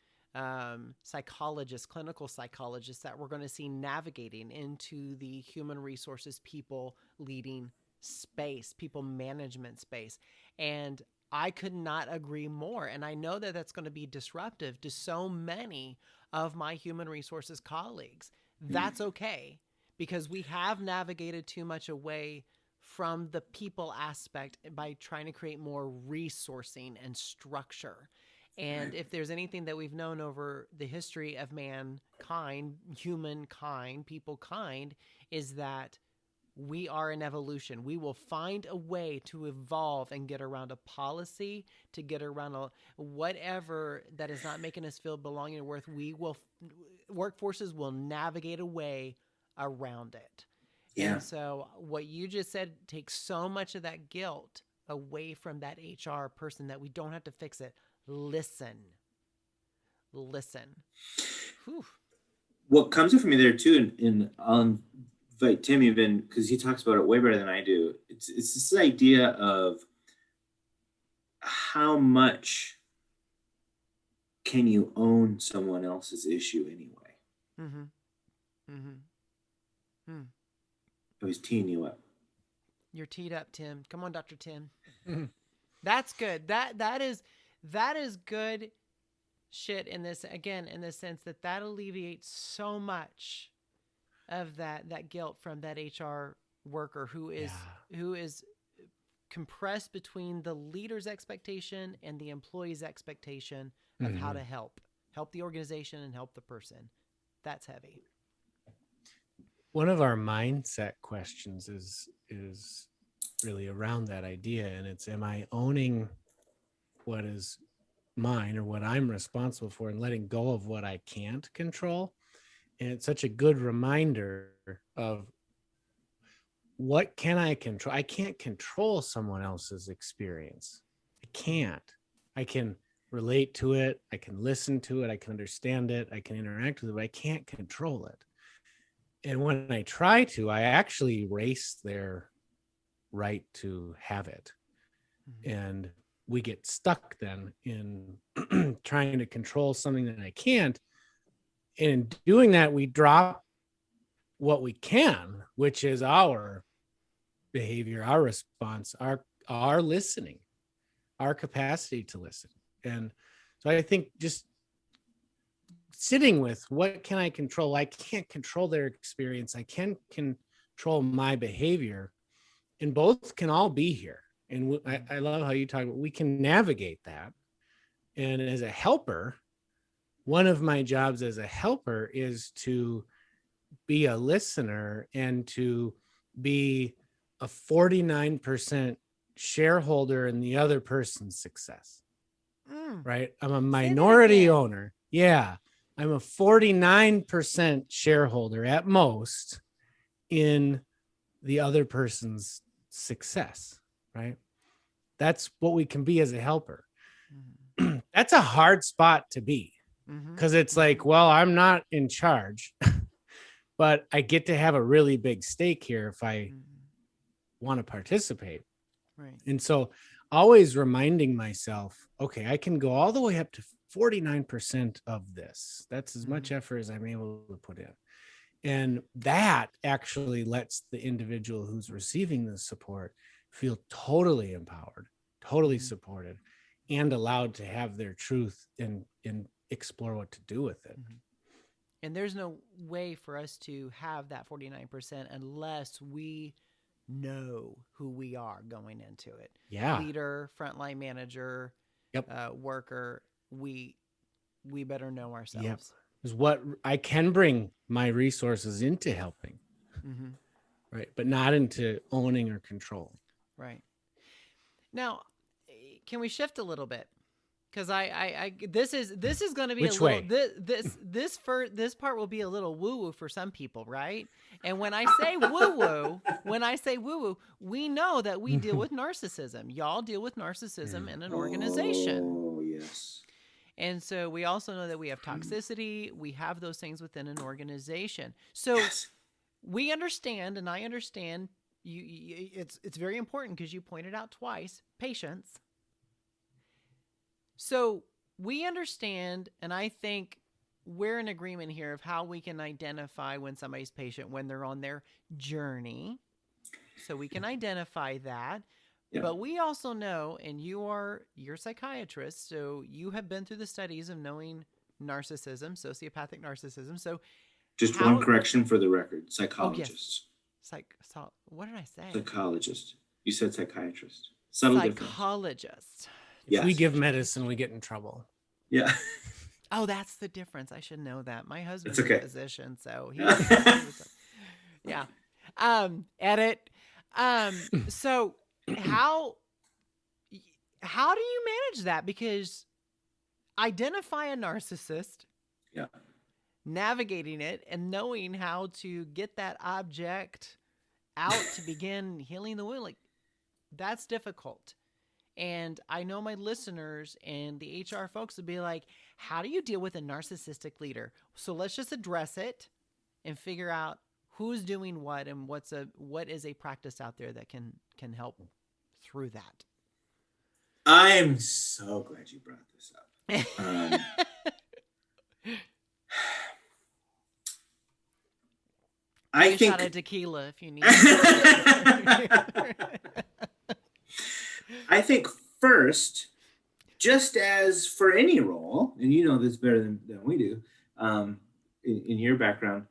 psychologists, clinical psychologists that we're going to see navigating into the human resources, people leading space, people management space. And I could not agree more. And I know that that's going to be disruptive to so many of my human resources colleagues. That's okay, because we have navigated too much away from the people aspect by trying to create more resourcing and structure. And if there's anything that we've known over the history of mankind, humankind, people kind, is that we are in evolution. We will find a way to evolve and get around a policy, to get around whatever that is not making us feel belonging or worth. Workforces will navigate a way around it. Yeah. And so what you just said takes so much of that guilt away from that HR person that we don't have to fix it. Listen. Whew. What comes up for me there too, and I'll invite Tim even, because he talks about it way better than I do. It's this idea of how much can you own someone else's issue anyway? I was teeing you up. You're teed up, Tim. Come on, Dr. Tim. That's good. That is good shit in this, again, in the sense that alleviates so much of that guilt from that HR worker who is compressed between the leader's expectation and the employee's expectation of how to help the organization and help the person. That's heavy. One of our mindset questions is really around that idea, and it's, am I owning what is mine or what I'm responsible for and letting go of what I can't control? And it's such a good reminder of what can I control? I can't control someone else's experience. I can't. I can relate to it. I can listen to it. I can understand it. I can interact with it, but I can't control it. And when I try to, I actually erase their right to have it. And we get stuck then in trying to control something that I can't. And in doing that, we drop what we can, which is our behavior, our response, our listening, our capacity to listen. And so I think just sitting with, what can I control? I can't control their experience. I can control my behavior, and both can all be here. And I love how you talk about, we can navigate that. And as a helper, one of my jobs as a helper is to be a listener and to be a 49% shareholder in the other person's success. Right? I'm a minority owner. Yeah. I'm a 49% shareholder at most in the other person's success, right? That's what we can be as a helper. That's a hard spot to be, because it's like, well, I'm not in charge, but I get to have a really big stake here if I want to participate. Right. And so always reminding myself, okay, I can go all the way up to 49% of this. That's as much effort as I'm able to put in. And that actually lets the individual who's receiving the support feel totally empowered, totally supported and allowed to have their truth and explore what to do with it. And there's no way for us to have that 49% unless we know who we are going into it. Yeah. Leader, frontline manager, worker, we better know ourselves. Yep. Is what I can bring my resources into helping, right? But not into owning or control. Right. Now, can we shift a little bit? Because this is going to be Which a little way? this part will be a little woo woo for some people, right? And when I say woo woo, we know that we deal with narcissism. Y'all deal with narcissism in an organization. Oh yes. And so we also know that we have toxicity. We have those things within an organization. So we understand, and I understand. It's very important because you pointed out twice patience. So we understand, and I think we're in agreement here of how we can identify when somebody's patient, when they're on their journey. So we can identify that. Yeah. But we also know, and you're a psychiatrist, so you have been through the studies of knowing narcissism, sociopathic narcissism. So just one correction for the record, psychologist. Oh, yes. What did I say? Psychologist. You said psychiatrist. Subtle psychologist. If we give medicine, we get in trouble. Yeah. Oh, that's the difference. I should know that. My husband's a physician, so he yeah. Edit. So how do you manage that? Because identify a narcissist, navigating it and knowing how to get that object out to begin healing the wound, like that's difficult. And I know my listeners and the HR folks would be like, how do you deal with a narcissistic leader? So let's just address it and figure out who's doing what and what is a practice out there that can help through that. I'm so glad you brought this up. I think a shot of tequila if you need. I think first, just as for any role, and you know this better than we do, in your background,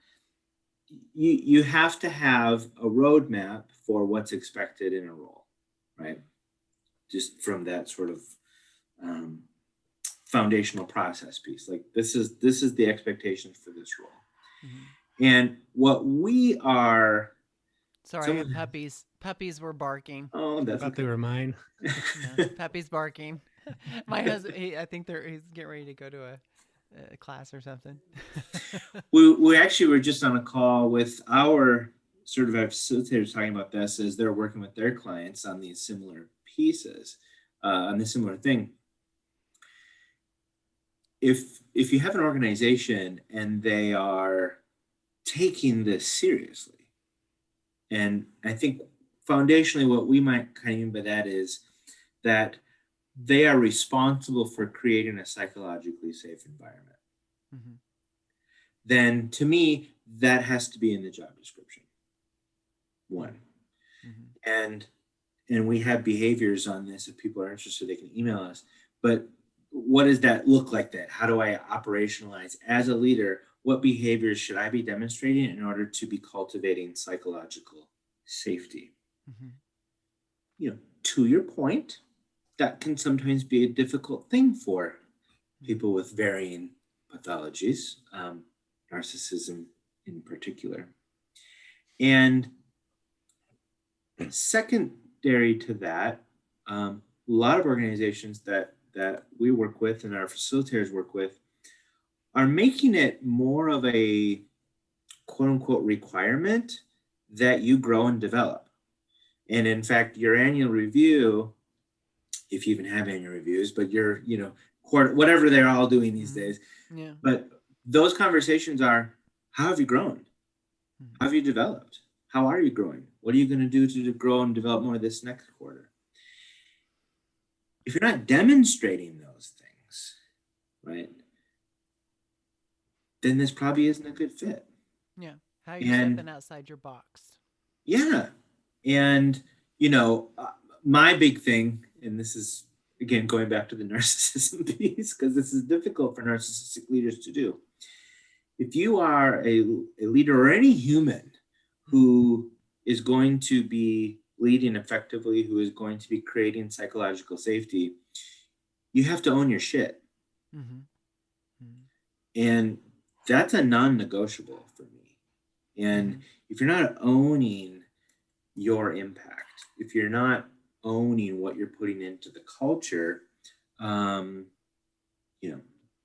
you have to have a roadmap for what's expected in a role, right? Just from that sort of foundational process piece. Like this is the expectations for this role. Mm-hmm. And what we are... Sorry, puppies were barking. Oh, that's I thought they were mine. No, puppies barking. My husband, I think he's getting ready to go to a class or something. we actually were just on a call with our certified facilitators talking about this as they're working with their clients on these similar pieces, on this similar thing. If you have an organization and they are taking this seriously, and I think foundationally what we might kind of mean by that is that they are responsible for creating a psychologically safe environment. Mm-hmm. Then to me, that has to be in the job description. One. Mm-hmm. And we have behaviors on this. If people are interested, they can email us. But what does that look like then? How do I operationalize as a leader? What behaviors should I be demonstrating in order to be cultivating psychological safety? Mm-hmm. You know, to your point, that can sometimes be a difficult thing for people with varying pathologies, narcissism in particular. And secondary to that, a lot of organizations that we work with and our facilitators work with are making it more of a quote unquote requirement that you grow and develop. And in fact, your annual review, if you even have annual reviews, but your, quarter, whatever they're all doing these days. Yeah. But those conversations are, how have you grown? How have you developed? How are you growing? What are you going to do to grow and develop more this next quarter? If you're not demonstrating those things, right, then this probably isn't a good fit. Yeah. How are you stepping outside your box? Yeah. And, my big thing, and this is, again, going back to the narcissism piece, because this is difficult for narcissistic leaders to do. If you are a leader or any human who is going to be leading effectively, who is going to be creating psychological safety, you have to own your shit. Mm-hmm. Mm-hmm. And that's a non-negotiable for me. And if you're not owning your impact, if you're not owning what you're putting into the culture,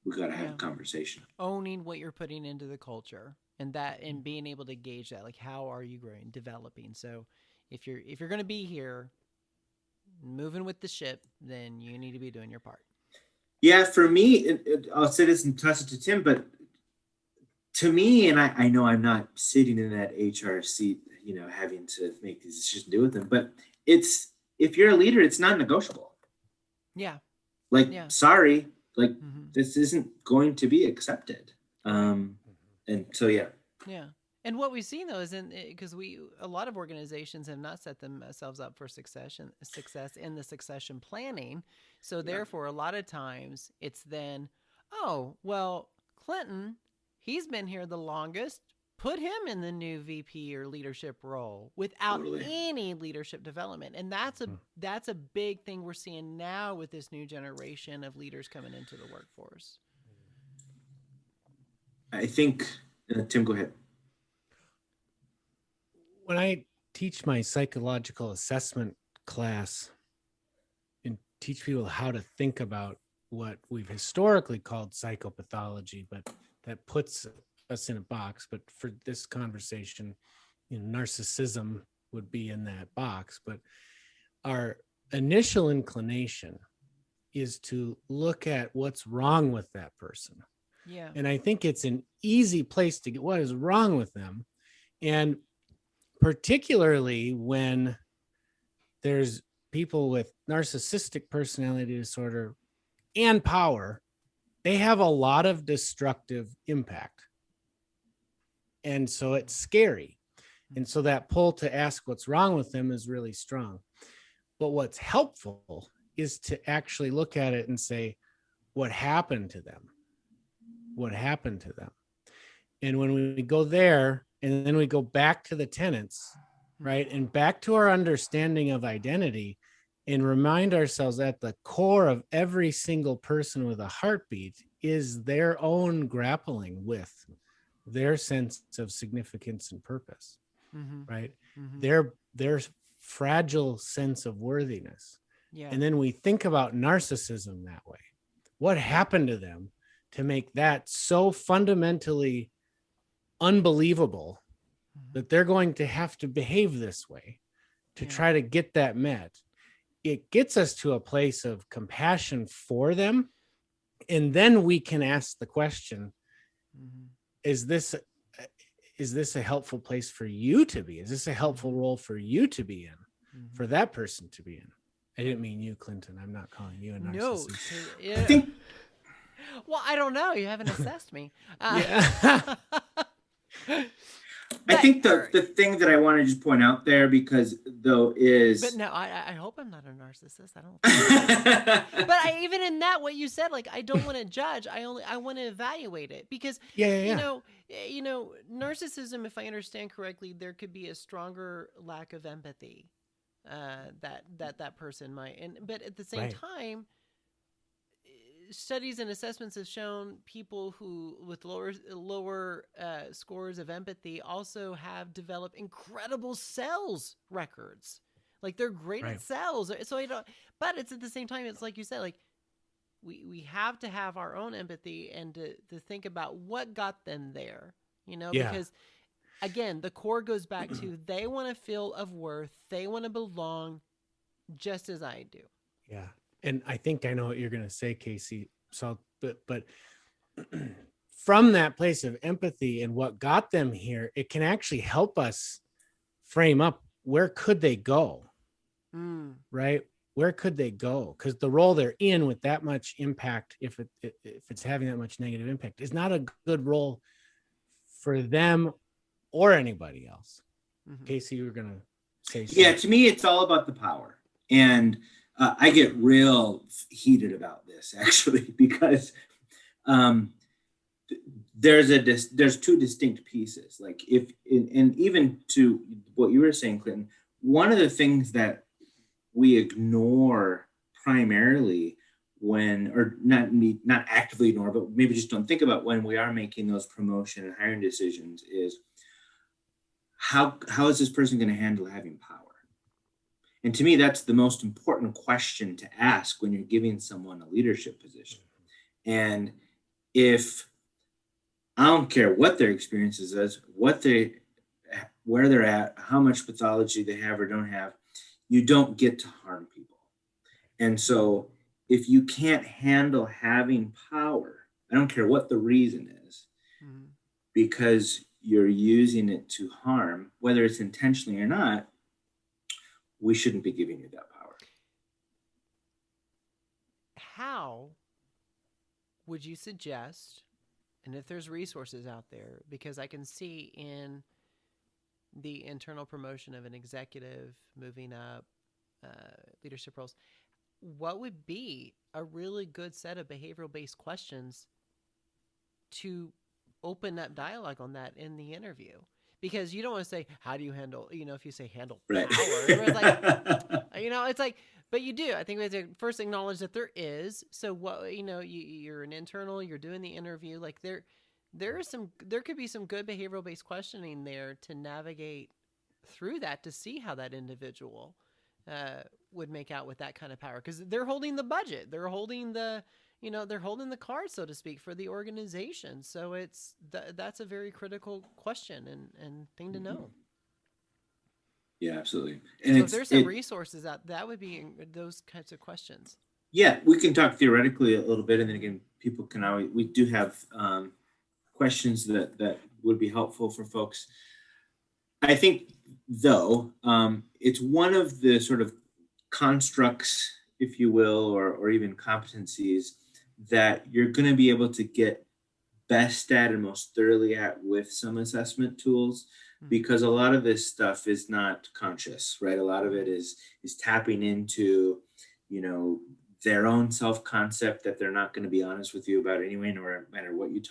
we got to have a conversation. Owning what you're putting into the culture, and being able to gauge that, like, how are you growing, developing? So if you're going to be here moving with the ship, then you need to be doing your part. Yeah, for me, I'll say this and toss it to Tim, but to me, and I know I'm not sitting in that HR seat, having to make these decisions to do with them, but if you're a leader, it's not negotiable. Yeah. Sorry, this isn't going to be accepted. And so, yeah. Yeah. And what we've seen, though, is because a lot of organizations have not set themselves up for success in the succession planning. So therefore, a lot of times it's then, oh, well, Clinton, he's been here the longest. Put him in the new VP or leadership role without any leadership development. And that's a big thing we're seeing now with this new generation of leaders coming into the workforce. I think, Tim, go ahead. When I teach my psychological assessment class and teach people how to think about what we've historically called psychopathology, but that puts us in a box. But for this conversation, narcissism would be in that box. But our initial inclination is to look at what's wrong with that person. Yeah. And I think it's an easy place to get what is wrong with them. And particularly when there's people with narcissistic personality disorder and power, they have a lot of destructive impact. And so it's scary. And so that pull to ask what's wrong with them is really strong. But what's helpful is to actually look at it and say, what happened to them? What happened to them? And when we go there, and then we go back to the tenets, right? And back to our understanding of identity, and remind ourselves at the core of every single person with a heartbeat is their own grappling with their sense of significance and purpose, right? Their fragile sense of worthiness. Yeah. And then we think about narcissism that way. What happened to them to make that so fundamentally unbelievable that they're going to have to behave this way to try to get that met? It gets us to a place of compassion for them. And then we can ask the question, is this a helpful place for you to be? Is this a helpful role for you to be in, for that person to be in? I didn't mean you, Clinton. I'm not calling you a narcissist. No. I think. Well, I don't know. You haven't assessed me. I think the thing that I want to just point out there, because though is, but no, I hope I'm not a narcissist. I don't. But even in that, what you said, like, I don't want to judge. I want to evaluate it, because you know, narcissism, if I understand correctly, there could be a stronger lack of empathy that person might, but at the same time, studies and assessments have shown people who with lower scores of empathy also have developed incredible sales records. Like, they're great at sales. So but it's at the same time, it's like you said, like, we have to have our own empathy and to think about what got them there, because again, the core goes back to they want to feel of worth. They want to belong just as I do. Yeah. And I think I know what you're going to say, Casey. So, but from that place of empathy and what got them here, it can actually help us frame up where could they go, right? Where could they go? Because the role they're in with that much impact, if it's having that much negative impact, is not a good role for them or anybody else. Casey, you were going to say something. Yeah, to me, it's all about the power. And I get real heated about this actually, because there's two distinct pieces. Like and even to what you were saying, Clinton, one of the things that we ignore primarily or not actively ignore, but maybe just don't think about when we are making those promotion and hiring decisions is how is this person going to handle having power? And to me, that's the most important question to ask when you're giving someone a leadership position. And if I don't care what their experiences is, where they're at, how much pathology they have or don't have, you don't get to harm people. And so if you can't handle having power, I don't care what the reason is, because you're using it to harm, whether it's intentionally or not, we shouldn't be giving you that power. How would you suggest, and if there's resources out there, because I can see in the internal promotion of an executive moving up leadership roles, what would be a really good set of behavioral-based questions to open up dialogue on that in the interview? Because you don't want to say, how do you handle, if you say handle power, it's like, it's like, but you do. I think we have to first acknowledge that there is. So what, you're an internal, you're doing the interview, like there could be some good behavioral-based questioning there to navigate through that, to see how that individual would make out with that kind of power, because they're holding the budget, they're holding the cards, so to speak, for the organization. So that's a very critical question and thing to know. Yeah, absolutely. And so if there's some resources out, that would be those kinds of questions. Yeah, we can talk theoretically a little bit, and then again, people can always, we do have questions that would be helpful for folks. I think, though, it's one of the sort of constructs, if you will, or even competencies that you're going to be able to get best at and most thoroughly at with some assessment tools, because a lot of this stuff is not conscious, right? A lot of it is tapping into, their own self-concept that they're not going to be honest with you about anyway, no matter what you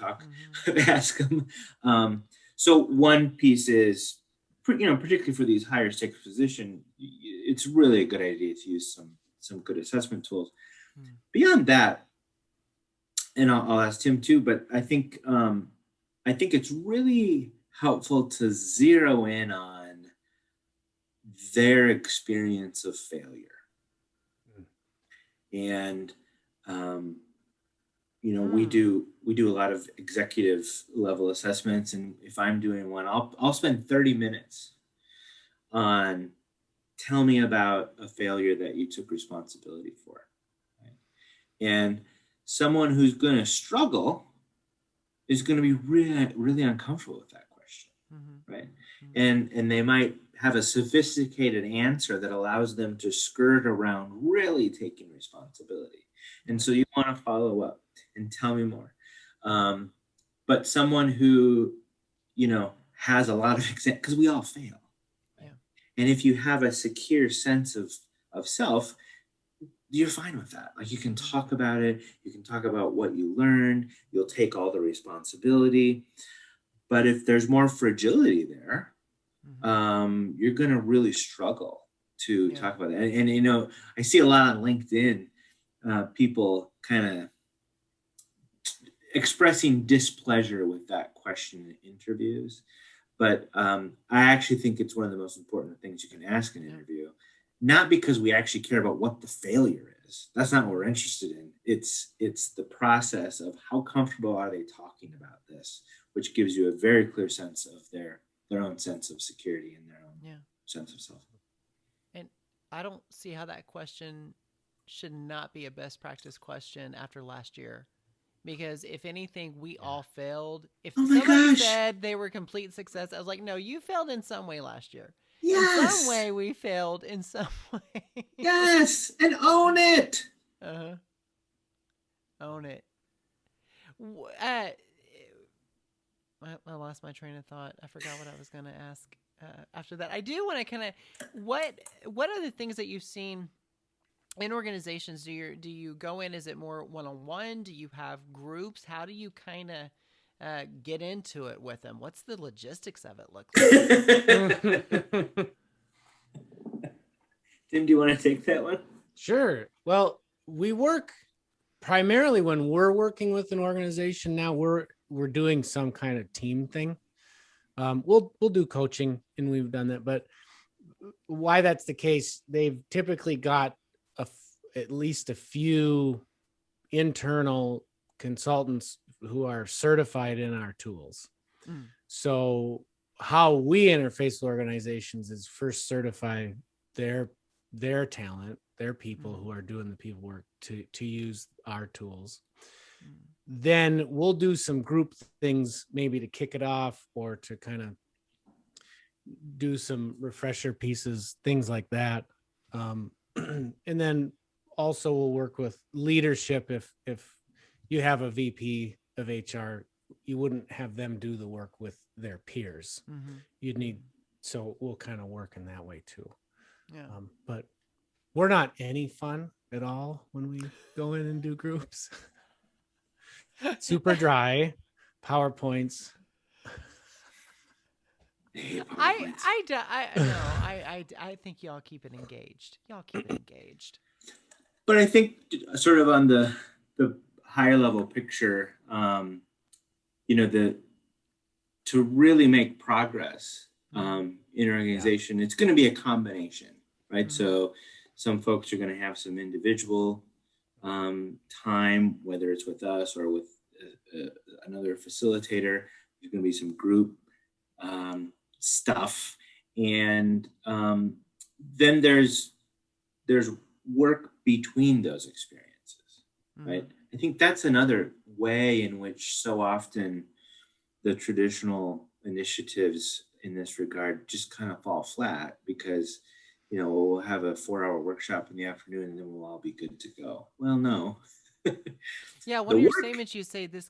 ask them. So one piece is, particularly for these higher stakes position, it's really a good idea to use some good assessment tools. Beyond that, and I'll ask Tim too, but I think it's really helpful to zero in on their experience of failure. And we do a lot of executive level assessments, and if I'm doing one, I'll spend 30 minutes on tell me about a failure that you took responsibility for. Right? And someone who's going to struggle is going to be really, really uncomfortable with that question, right? And they might have a sophisticated answer that allows them to skirt around really taking responsibility. And so you want to follow up and tell me more. But someone who, has a lot of because we all fail. Right? Yeah. And if you have a secure sense of self, you're fine with that. Like, you can talk about it. You can talk about what you learned. You'll take all the responsibility. But if there's more fragility there, you're going to really struggle to talk about it. And I see a lot on LinkedIn, people kind of expressing displeasure with that question in interviews. But I actually think it's one of the most important things you can ask in an interview, not because we actually care about what the failure is. That's not what we're interested in. It's the process of how comfortable are they talking about this, which gives you a very clear sense of their own sense of security and their own sense of self. And I don't see how that question should not be a best practice question after last year. Because if anything, we all failed. If somebody said they were complete success, I was like, no, you failed in some way last year. Yes. In some way, we failed in some way. Yes, and own it. Own it. I lost my train of thought. I forgot what I was going to ask after that. I do want to kind of, what are the things that you've seen in organizations, do you go in? Is it more one-on-one? Do you have groups? How do you kind of get into it with them? What's the logistics of it look like? Tim, do you want to take that one? Sure. Well, we work primarily when we're working with an organization. Now we're doing some kind of team thing. We'll do coaching, and we've done that. But why that's the case, they've typically got at least a few internal consultants who are certified in our tools. So how we interface with organizations is first certify their talent, their people who are doing the people work to use our tools. Then we'll do some group things, maybe to kick it off or to kind of do some refresher pieces, things like that. And then also we'll work with leadership. If you have a VP of HR, you wouldn't have them do the work with their peers. You'd need, so we'll kind of work in that way too. Yeah. But we're not any fun at all when we go in and do groups. Super dry PowerPoints. I think y'all keep it engaged. But I think sort of on the higher level picture, to really make progress in an organization, it's going to be a combination, right? So some folks are going to have some individual time, whether it's with us or with another facilitator. There's going to be some group stuff, and then there's work between those experiences, right? I think that's another way in which so often the traditional initiatives in this regard just kind of fall flat, because we'll have a 4-hour workshop in the afternoon and then we'll all be good to go. Well, no. Yeah, one of your statements, you say this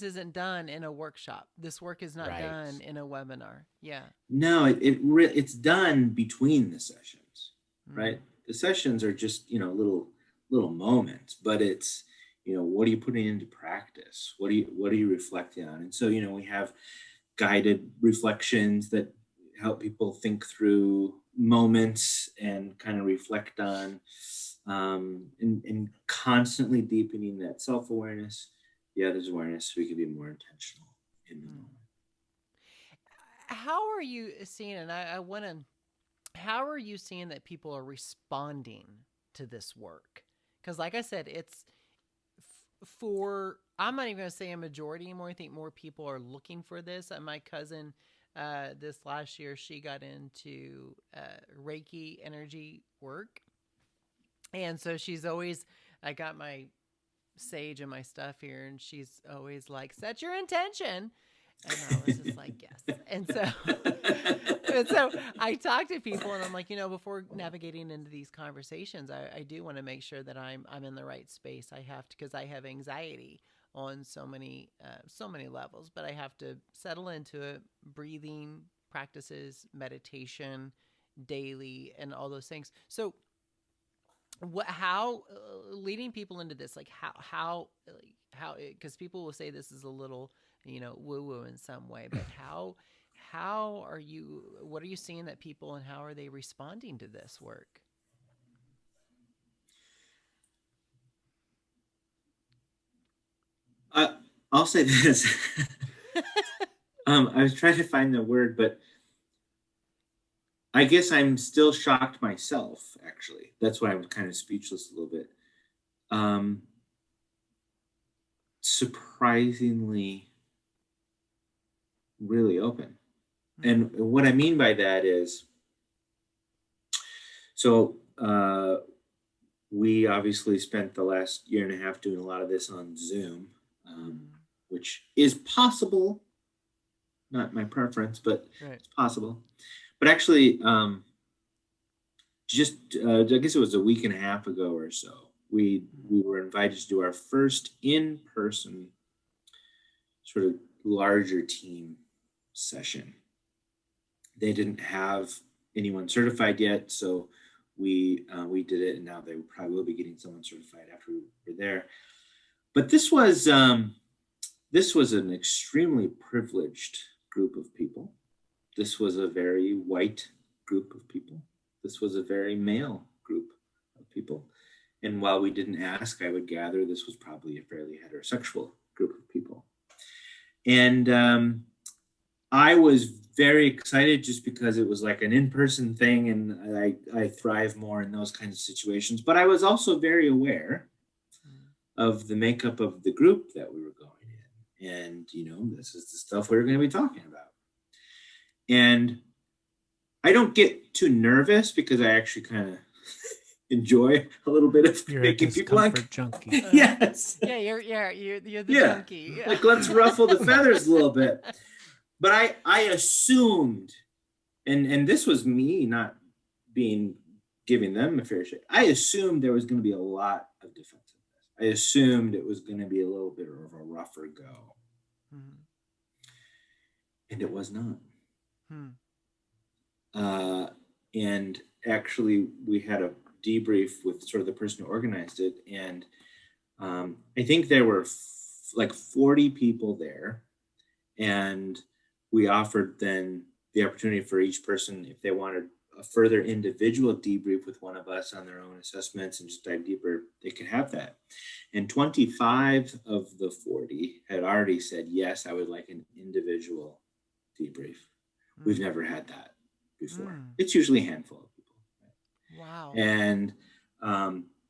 isn't done in a workshop. This work is not done in a webinar. Yeah. No, it's done between the sessions, right? The sessions are just, little moments, but it's, what are you putting into practice? What are you reflecting on? And so, we have guided reflections that help people think through moments and kind of reflect on, and constantly deepening that self-awareness, the other's awareness, so we can be more intentional in the moment. How are you seeing, and how are you seeing that people are responding to this work? Because like I said, it's I'm not even going to say a majority anymore. I think more people are looking for this. My cousin, this last year, she got into Reiki energy work. And so she's always, I got my sage and my stuff here, and she's always like, set your intention. And I was just like, yes. And so I talk to people, and I'm like, before navigating into these conversations, I do want to make sure that I'm in the right space. I have to, because I have anxiety on so many levels, but I have to settle into it, breathing practices, meditation daily, and all those things. So how leading people into this, like how, because people will say this is a little, woo-woo in some way, but what are you seeing that people, and how are they responding to this work? I'll say this. I was trying to find the word, but I guess I'm still shocked myself, actually. That's why I'm kind of speechless a little bit. Surprisingly really open. And what I mean by that is, so we obviously spent the last year and a half doing a lot of this on Zoom, which is possible, not my preference, but it's possible. But actually, I guess it was a week and a half ago or so, we were invited to do our first in-person sort of larger team session. They didn't have anyone certified yet, so we did it, and now they probably will be getting someone certified after we're there. But this was an extremely privileged group of people. This was a very white group of people. This was a very male group of people. And while we didn't ask, I would gather this was probably a fairly heterosexual group of people. And I was very excited just because it was like an in-person thing, and I thrive more in those kinds of situations. But I was also very aware of the makeup of the group that we were going in. And, this is the stuff we were going to be talking about. And I don't get too nervous because I actually kind of enjoy a little bit of making people like junkie. Yes. Yeah, you're the junkie. Yeah. Like, let's ruffle the feathers a little bit. But I assumed, and this was me not giving them a fair shake. I assumed there was going to be a lot of defensiveness. I assumed it was going to be a little bit of a rougher go. Mm-hmm. And it was not. And actually, we had a debrief with sort of the person who organized it. And I think there were like 40 people there. And we offered then the opportunity for each person, if they wanted a further individual debrief with one of us on their own assessments and just dive deeper, they could have that. And 25 of the 40 had already said, yes, I would like an individual debrief. We've never had that before. It's usually a handful of people. Right? Wow. And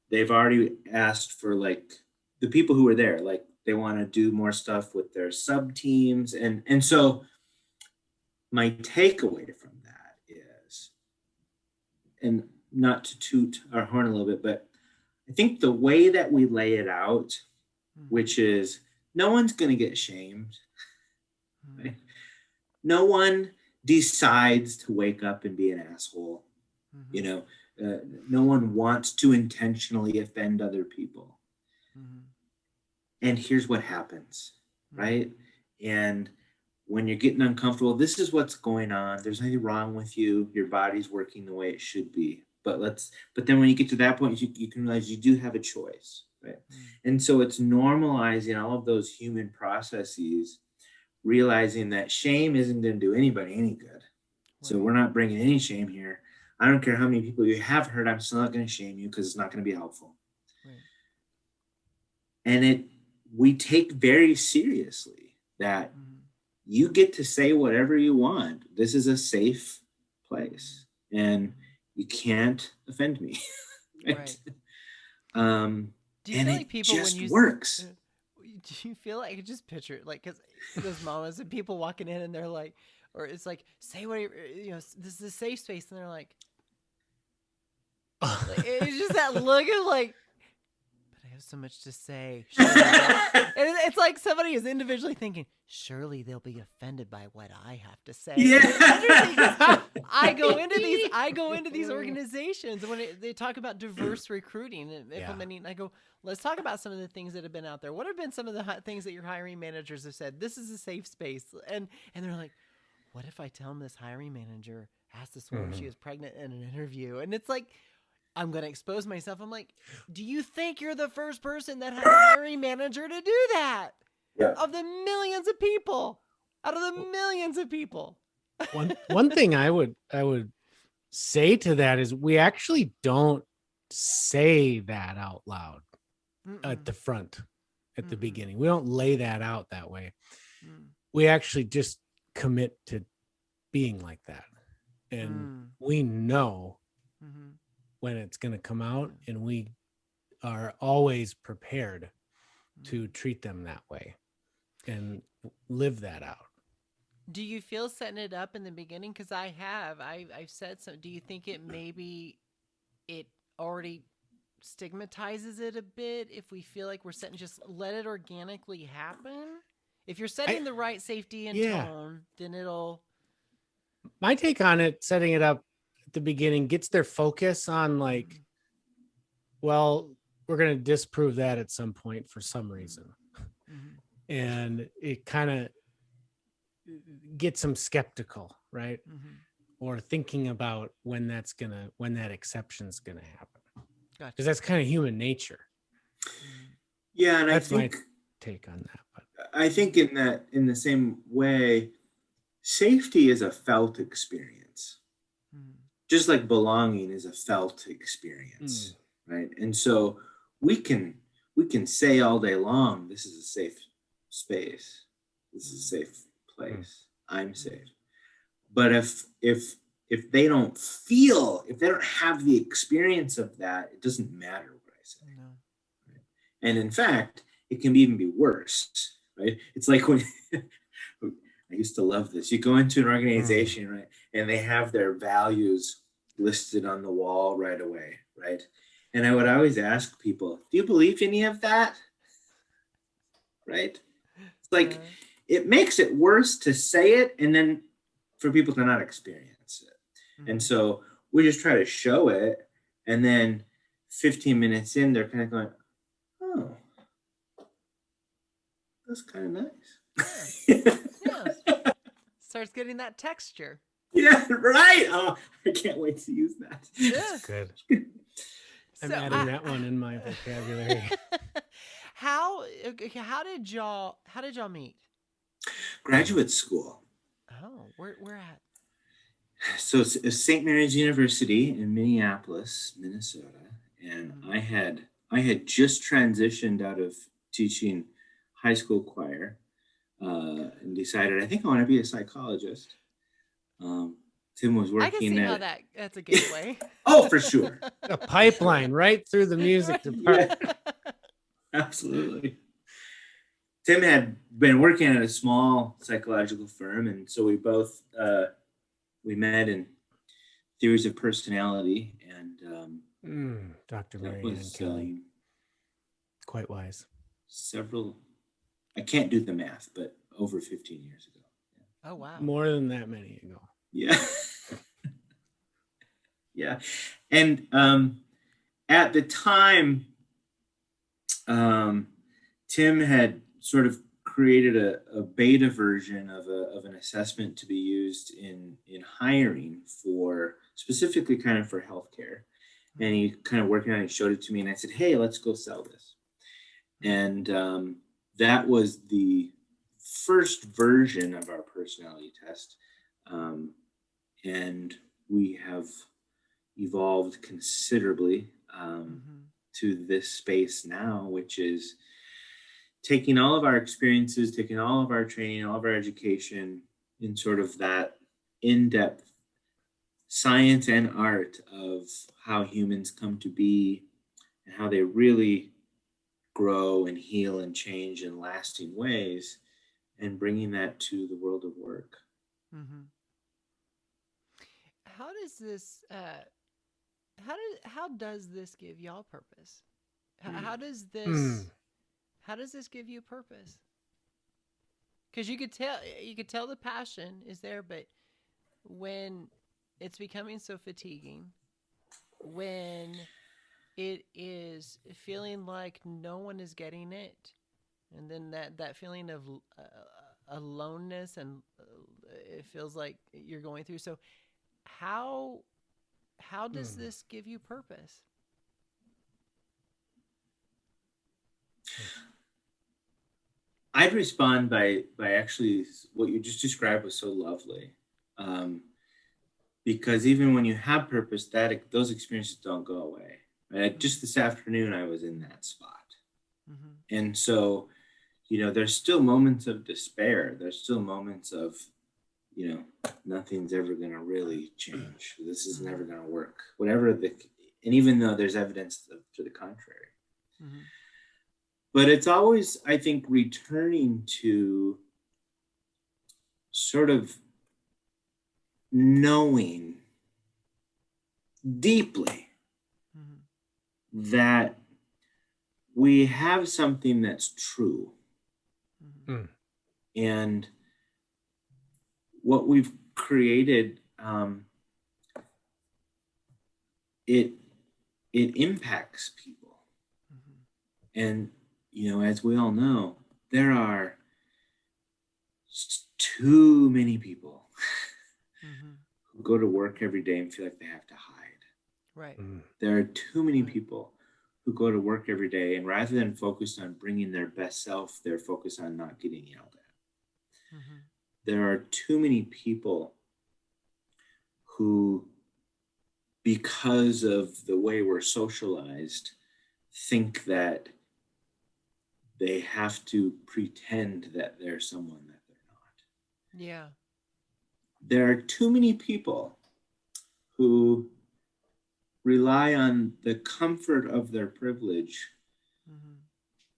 they've already asked for like the people who were there, like they want to do more stuff with their sub teams. And so my takeaway from that is, and not to toot our horn a little bit, but I think the way that we lay it out, which is no one's going to get shamed. Right? No one decides to wake up and be an asshole. No one wants to intentionally offend other people. And here's what happens, right? And when you're getting uncomfortable, this is what's going on. There's nothing wrong with you. Your body's working the way it should be. But then when you get to that point, you can realize you do have a choice, right? And so it's normalizing all of those human processes, realizing that shame isn't going to do anybody any good. Right. So we're not bringing any shame here. I don't care how many people you have hurt. I'm still not going to shame you because it's not going to be helpful. Right. And we take very seriously that you get to say whatever you want. This is a safe place, and you can't offend me. Right? Do you feel like people just when you works? Do you feel like, I could just picture it, like, because those moments of people walking in and they're like, or it's like, say whatever, this is a safe space, and they're like it's just that look of like, but I have so much to say. And it's like somebody is individually thinking, surely they'll be offended by what I have to say. Yeah. I go into these organizations when they talk about diverse recruiting and implementing. I go, let's talk about some of the things that have been out there. What have been some of the things that your hiring managers have said? This is a safe space. And they're like, what if I tell them this hiring manager asked this woman if she was pregnant in an interview? And it's like, I'm going to expose myself. I'm like, do you think you're the first person that had a hiring manager to do that? Yeah. Of the millions of people, out of the millions of people. One thing I would say to that is we actually don't say that out loud at the front, at the beginning. We don't lay that out that way. We actually just commit to being like that. And we know when it's going to come out, and we are always prepared to treat them that way and live that out. Do you feel setting it up in the beginning? Because I've said so. Do you think it already stigmatizes it a bit if we feel like we're setting, just let it organically happen? If you're setting the right safety and tone, then it'll. My take on it, setting it up at the beginning, gets their focus on like, well, we're going to disprove that at some point for some reason. And it kind of gets them skeptical, right? or thinking about when that exception's gonna happen. Gotcha. Because that's kind of human nature. Yeah, and That's I think my take on that. But I think in the same way, safety is a felt experience. Just like belonging is a felt experience, right? And so we can say all day long, this is a safe space, this is a safe place, I'm safe. But if they don't feel, if they don't have the experience of that, it doesn't matter what I say. No. Right? And in fact, it can even be worse, right? It's like when I used to love this. You go into an organization, right, and they have their values listed on the wall right away, right? And I would always ask people, do you believe any of that? Right? It's like, it makes it worse to say it and then for people to not experience it. And so we just try to show it. And then 15 minutes in, they're kind of going, oh, that's kind of nice. Yeah. Starts getting that texture. Yeah, right. Oh, I can't wait to use that. Yeah. good. I'm So, adding that one in my vocabulary. How did y'all meet? Graduate school. Oh, where at? So it's St. Mary's University in Minneapolis, Minnesota, and I had just transitioned out of teaching high school choir and decided I think I want to be a psychologist. Tim was working. I can see how that's a gateway. Oh, for sure. A pipeline right through the music department. Yeah, absolutely. Tim had been working at a small psychological firm, and so we both we met in theories of personality, and Dr. Marianne Kelly, quite wise. I can't do the math, but over 15 years ago. Oh wow, more than that many ago. Yeah. Yeah, and at the time, Tim had sort of created a beta version of an assessment to be used in hiring for specifically kind of for healthcare. And he kind of working on it, he showed it to me and I said, hey, let's go sell this. And that was the first version of our personality test. And we have evolved considerably to this space now, which is taking all of our experiences, taking all of our training, all of our education in sort of that in-depth science and art of how humans come to be and how they really grow and heal and change in lasting ways, and bringing that to the world of work. How does this how does this give y'all purpose? How does this give you purpose? Because you could tell the passion is there, but when it's becoming so fatiguing, when it is feeling like no one is getting it, and then that feeling of aloneness, and it feels like you're going through. So how does this give you purpose? I'd respond by actually what you just described was so lovely, because even when you have purpose, those experiences don't go away. Right? Just this afternoon, I was in that spot, and so there's still moments of despair. There's still moments of nothing's ever going to really change. This is never going to work. And even though there's evidence to the contrary. But it's always, I think, returning to sort of knowing deeply that we have something that's true. And what we've created, it impacts people. And as we all know, there are too many people go to work every day and feel like they have to hide. Right. There are too many people who go to work every day, and rather than focus on bringing their best self, they're focused on not getting yelled at. Mm-hmm. There are too many people who, because of the way we're socialized, think that they have to pretend that they're someone that they're not. Yeah. There are too many people who rely on the comfort of their privilege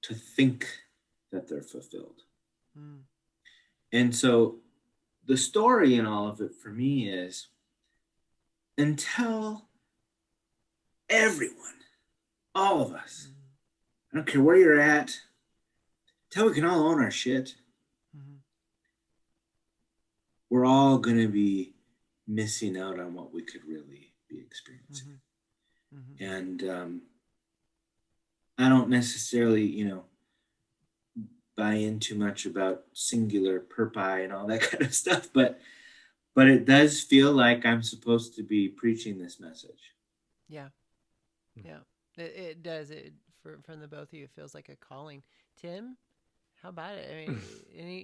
to think that they're fulfilled. And so the story in all of it for me is, until everyone, all of us, I don't care where you're at, until we can all own our shit, we're all going to be missing out on what we could really be experiencing. And I don't necessarily, buy in too much about singular purpose and all that kind of stuff, but it does feel like I'm supposed to be preaching this message. Yeah. It does. From the both of you, it feels like a calling. Tim, how about it? I mean,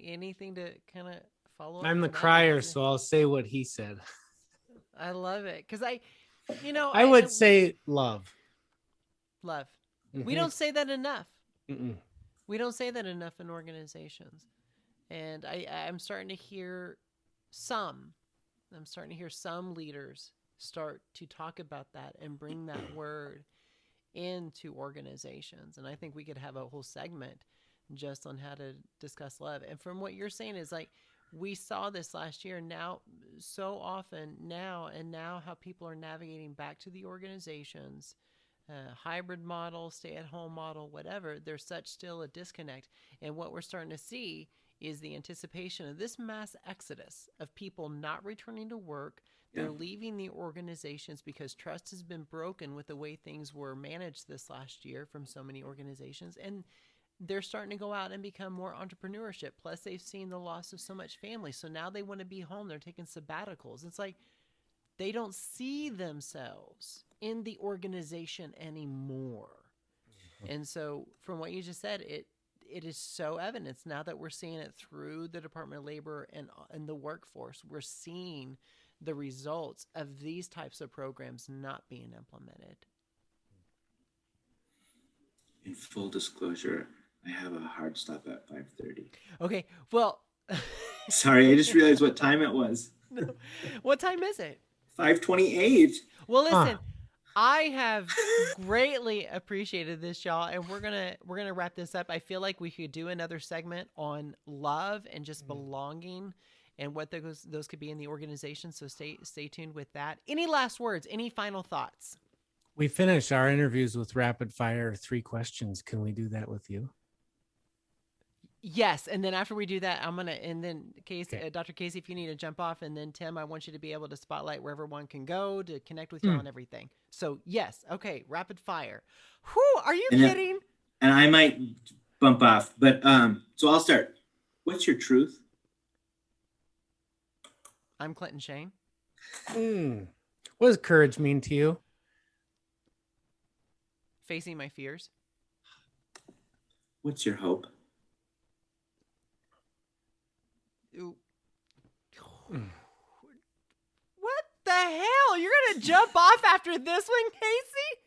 anything to kind of follow up? I'm the crier, so I'll say what he said. I love it because I would say love. Love. We don't say that enough. Mm-mm. We don't say that enough in organizations. And I'm starting to hear some leaders start to talk about that and bring that word into organizations. And I think we could have a whole segment just on how to discuss love. And from what you're saying is like, we saw this last year now so often now how people are navigating back to the organizations, hybrid model, stay-at-home model, whatever. There's such still a disconnect. And what we're starting to see is the anticipation of this mass exodus of people not returning to work. They're leaving the organizations because trust has been broken with the way things were managed this last year from so many organizations. And they're starting to go out and become more entrepreneurship. Plus, they've seen the loss of so much family. So now they want to be home. They're taking sabbaticals. It's like they don't see themselves in the organization anymore. And so from what you just said, it is so evident now that we're seeing it through the Department of Labor and the workforce. We're seeing the results of these types of programs not being implemented. In full disclosure, I have a hard stop at 5:30. Okay, well... Sorry, I just realized what time it was. No. What time is it? 5:28. Well, listen, I have greatly appreciated this, y'all, and we're gonna wrap this up. I feel like we could do another segment on love and just belonging and what those could be in the organization. So stay tuned with that. Any last words? Any final thoughts? We finish our interviews with rapid fire 3 questions. Can we do that with you? Yes, and then after we do that, Casey, Dr. Casey, if you need to jump off, and then Tim, I want you to be able to spotlight wherever one can go to connect with you on everything. So yes, okay, rapid fire. Whew, are you kidding? And I might bump off, but so I'll start. What's your truth? I'm Clinton Shane. What does courage mean to you? Facing my fears. What's your hope? What the hell? You're going to jump off after this one, Casey?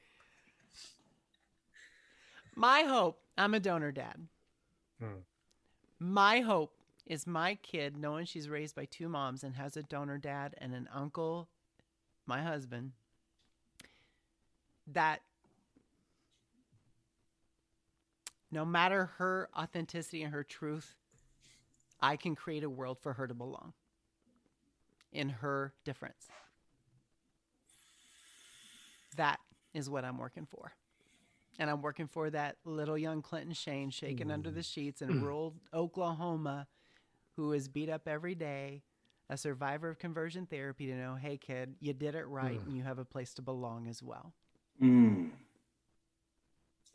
My hope, I'm a donor dad. My hope is my kid, knowing she's raised by 2 moms and has a donor dad and an uncle, my husband, that no matter her authenticity and her truth, I can create a world for her to belong in her difference. That is what I'm working for. And I'm working for that little young Clinton Shane shaking under the sheets in rural Oklahoma who is beat up every day, a survivor of conversion therapy, to know, hey, kid, you did it right and you have a place to belong as well.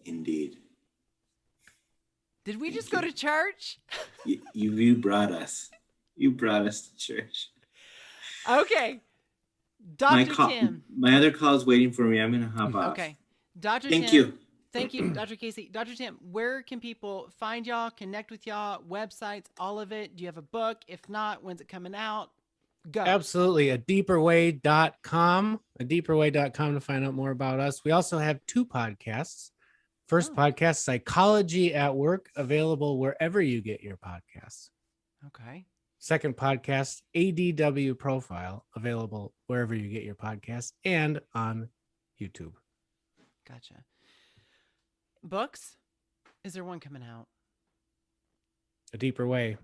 Indeed. Did we just go to church? You brought us. You brought us to church. Okay. Dr. Tim. My other call is waiting for me. I'm going to hop off. Okay. Dr. Thank Tim. you. Thank you, Dr. Casey. Dr. Tim, where can people find y'all, connect with y'all, websites, all of it? Do you have a book? If not, when's it coming out? Go. Absolutely. adeeperway.com, adeeperway.com to find out more about us. We also have 2 podcasts. First podcast, Psychology at Work, available wherever you get your podcasts. Okay. Second podcast, ADW Profile, available wherever you get your podcasts and on YouTube. Gotcha. Books? Is there one coming out? A Deeper Way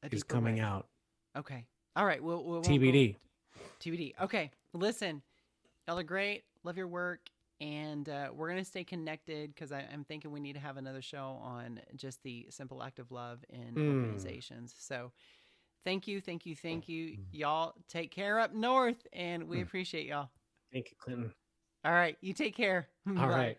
A is Deeper coming Way. out. Okay. All right. We'll TBD. TBD. Okay. Listen, y'all are great. Love your work. And we're going to stay connected because I'm thinking we need to have another show on just the simple act of love in organizations. So thank you. Y'all take care up north, and we appreciate y'all. Thank you, Clinton. All right. You take care. All right.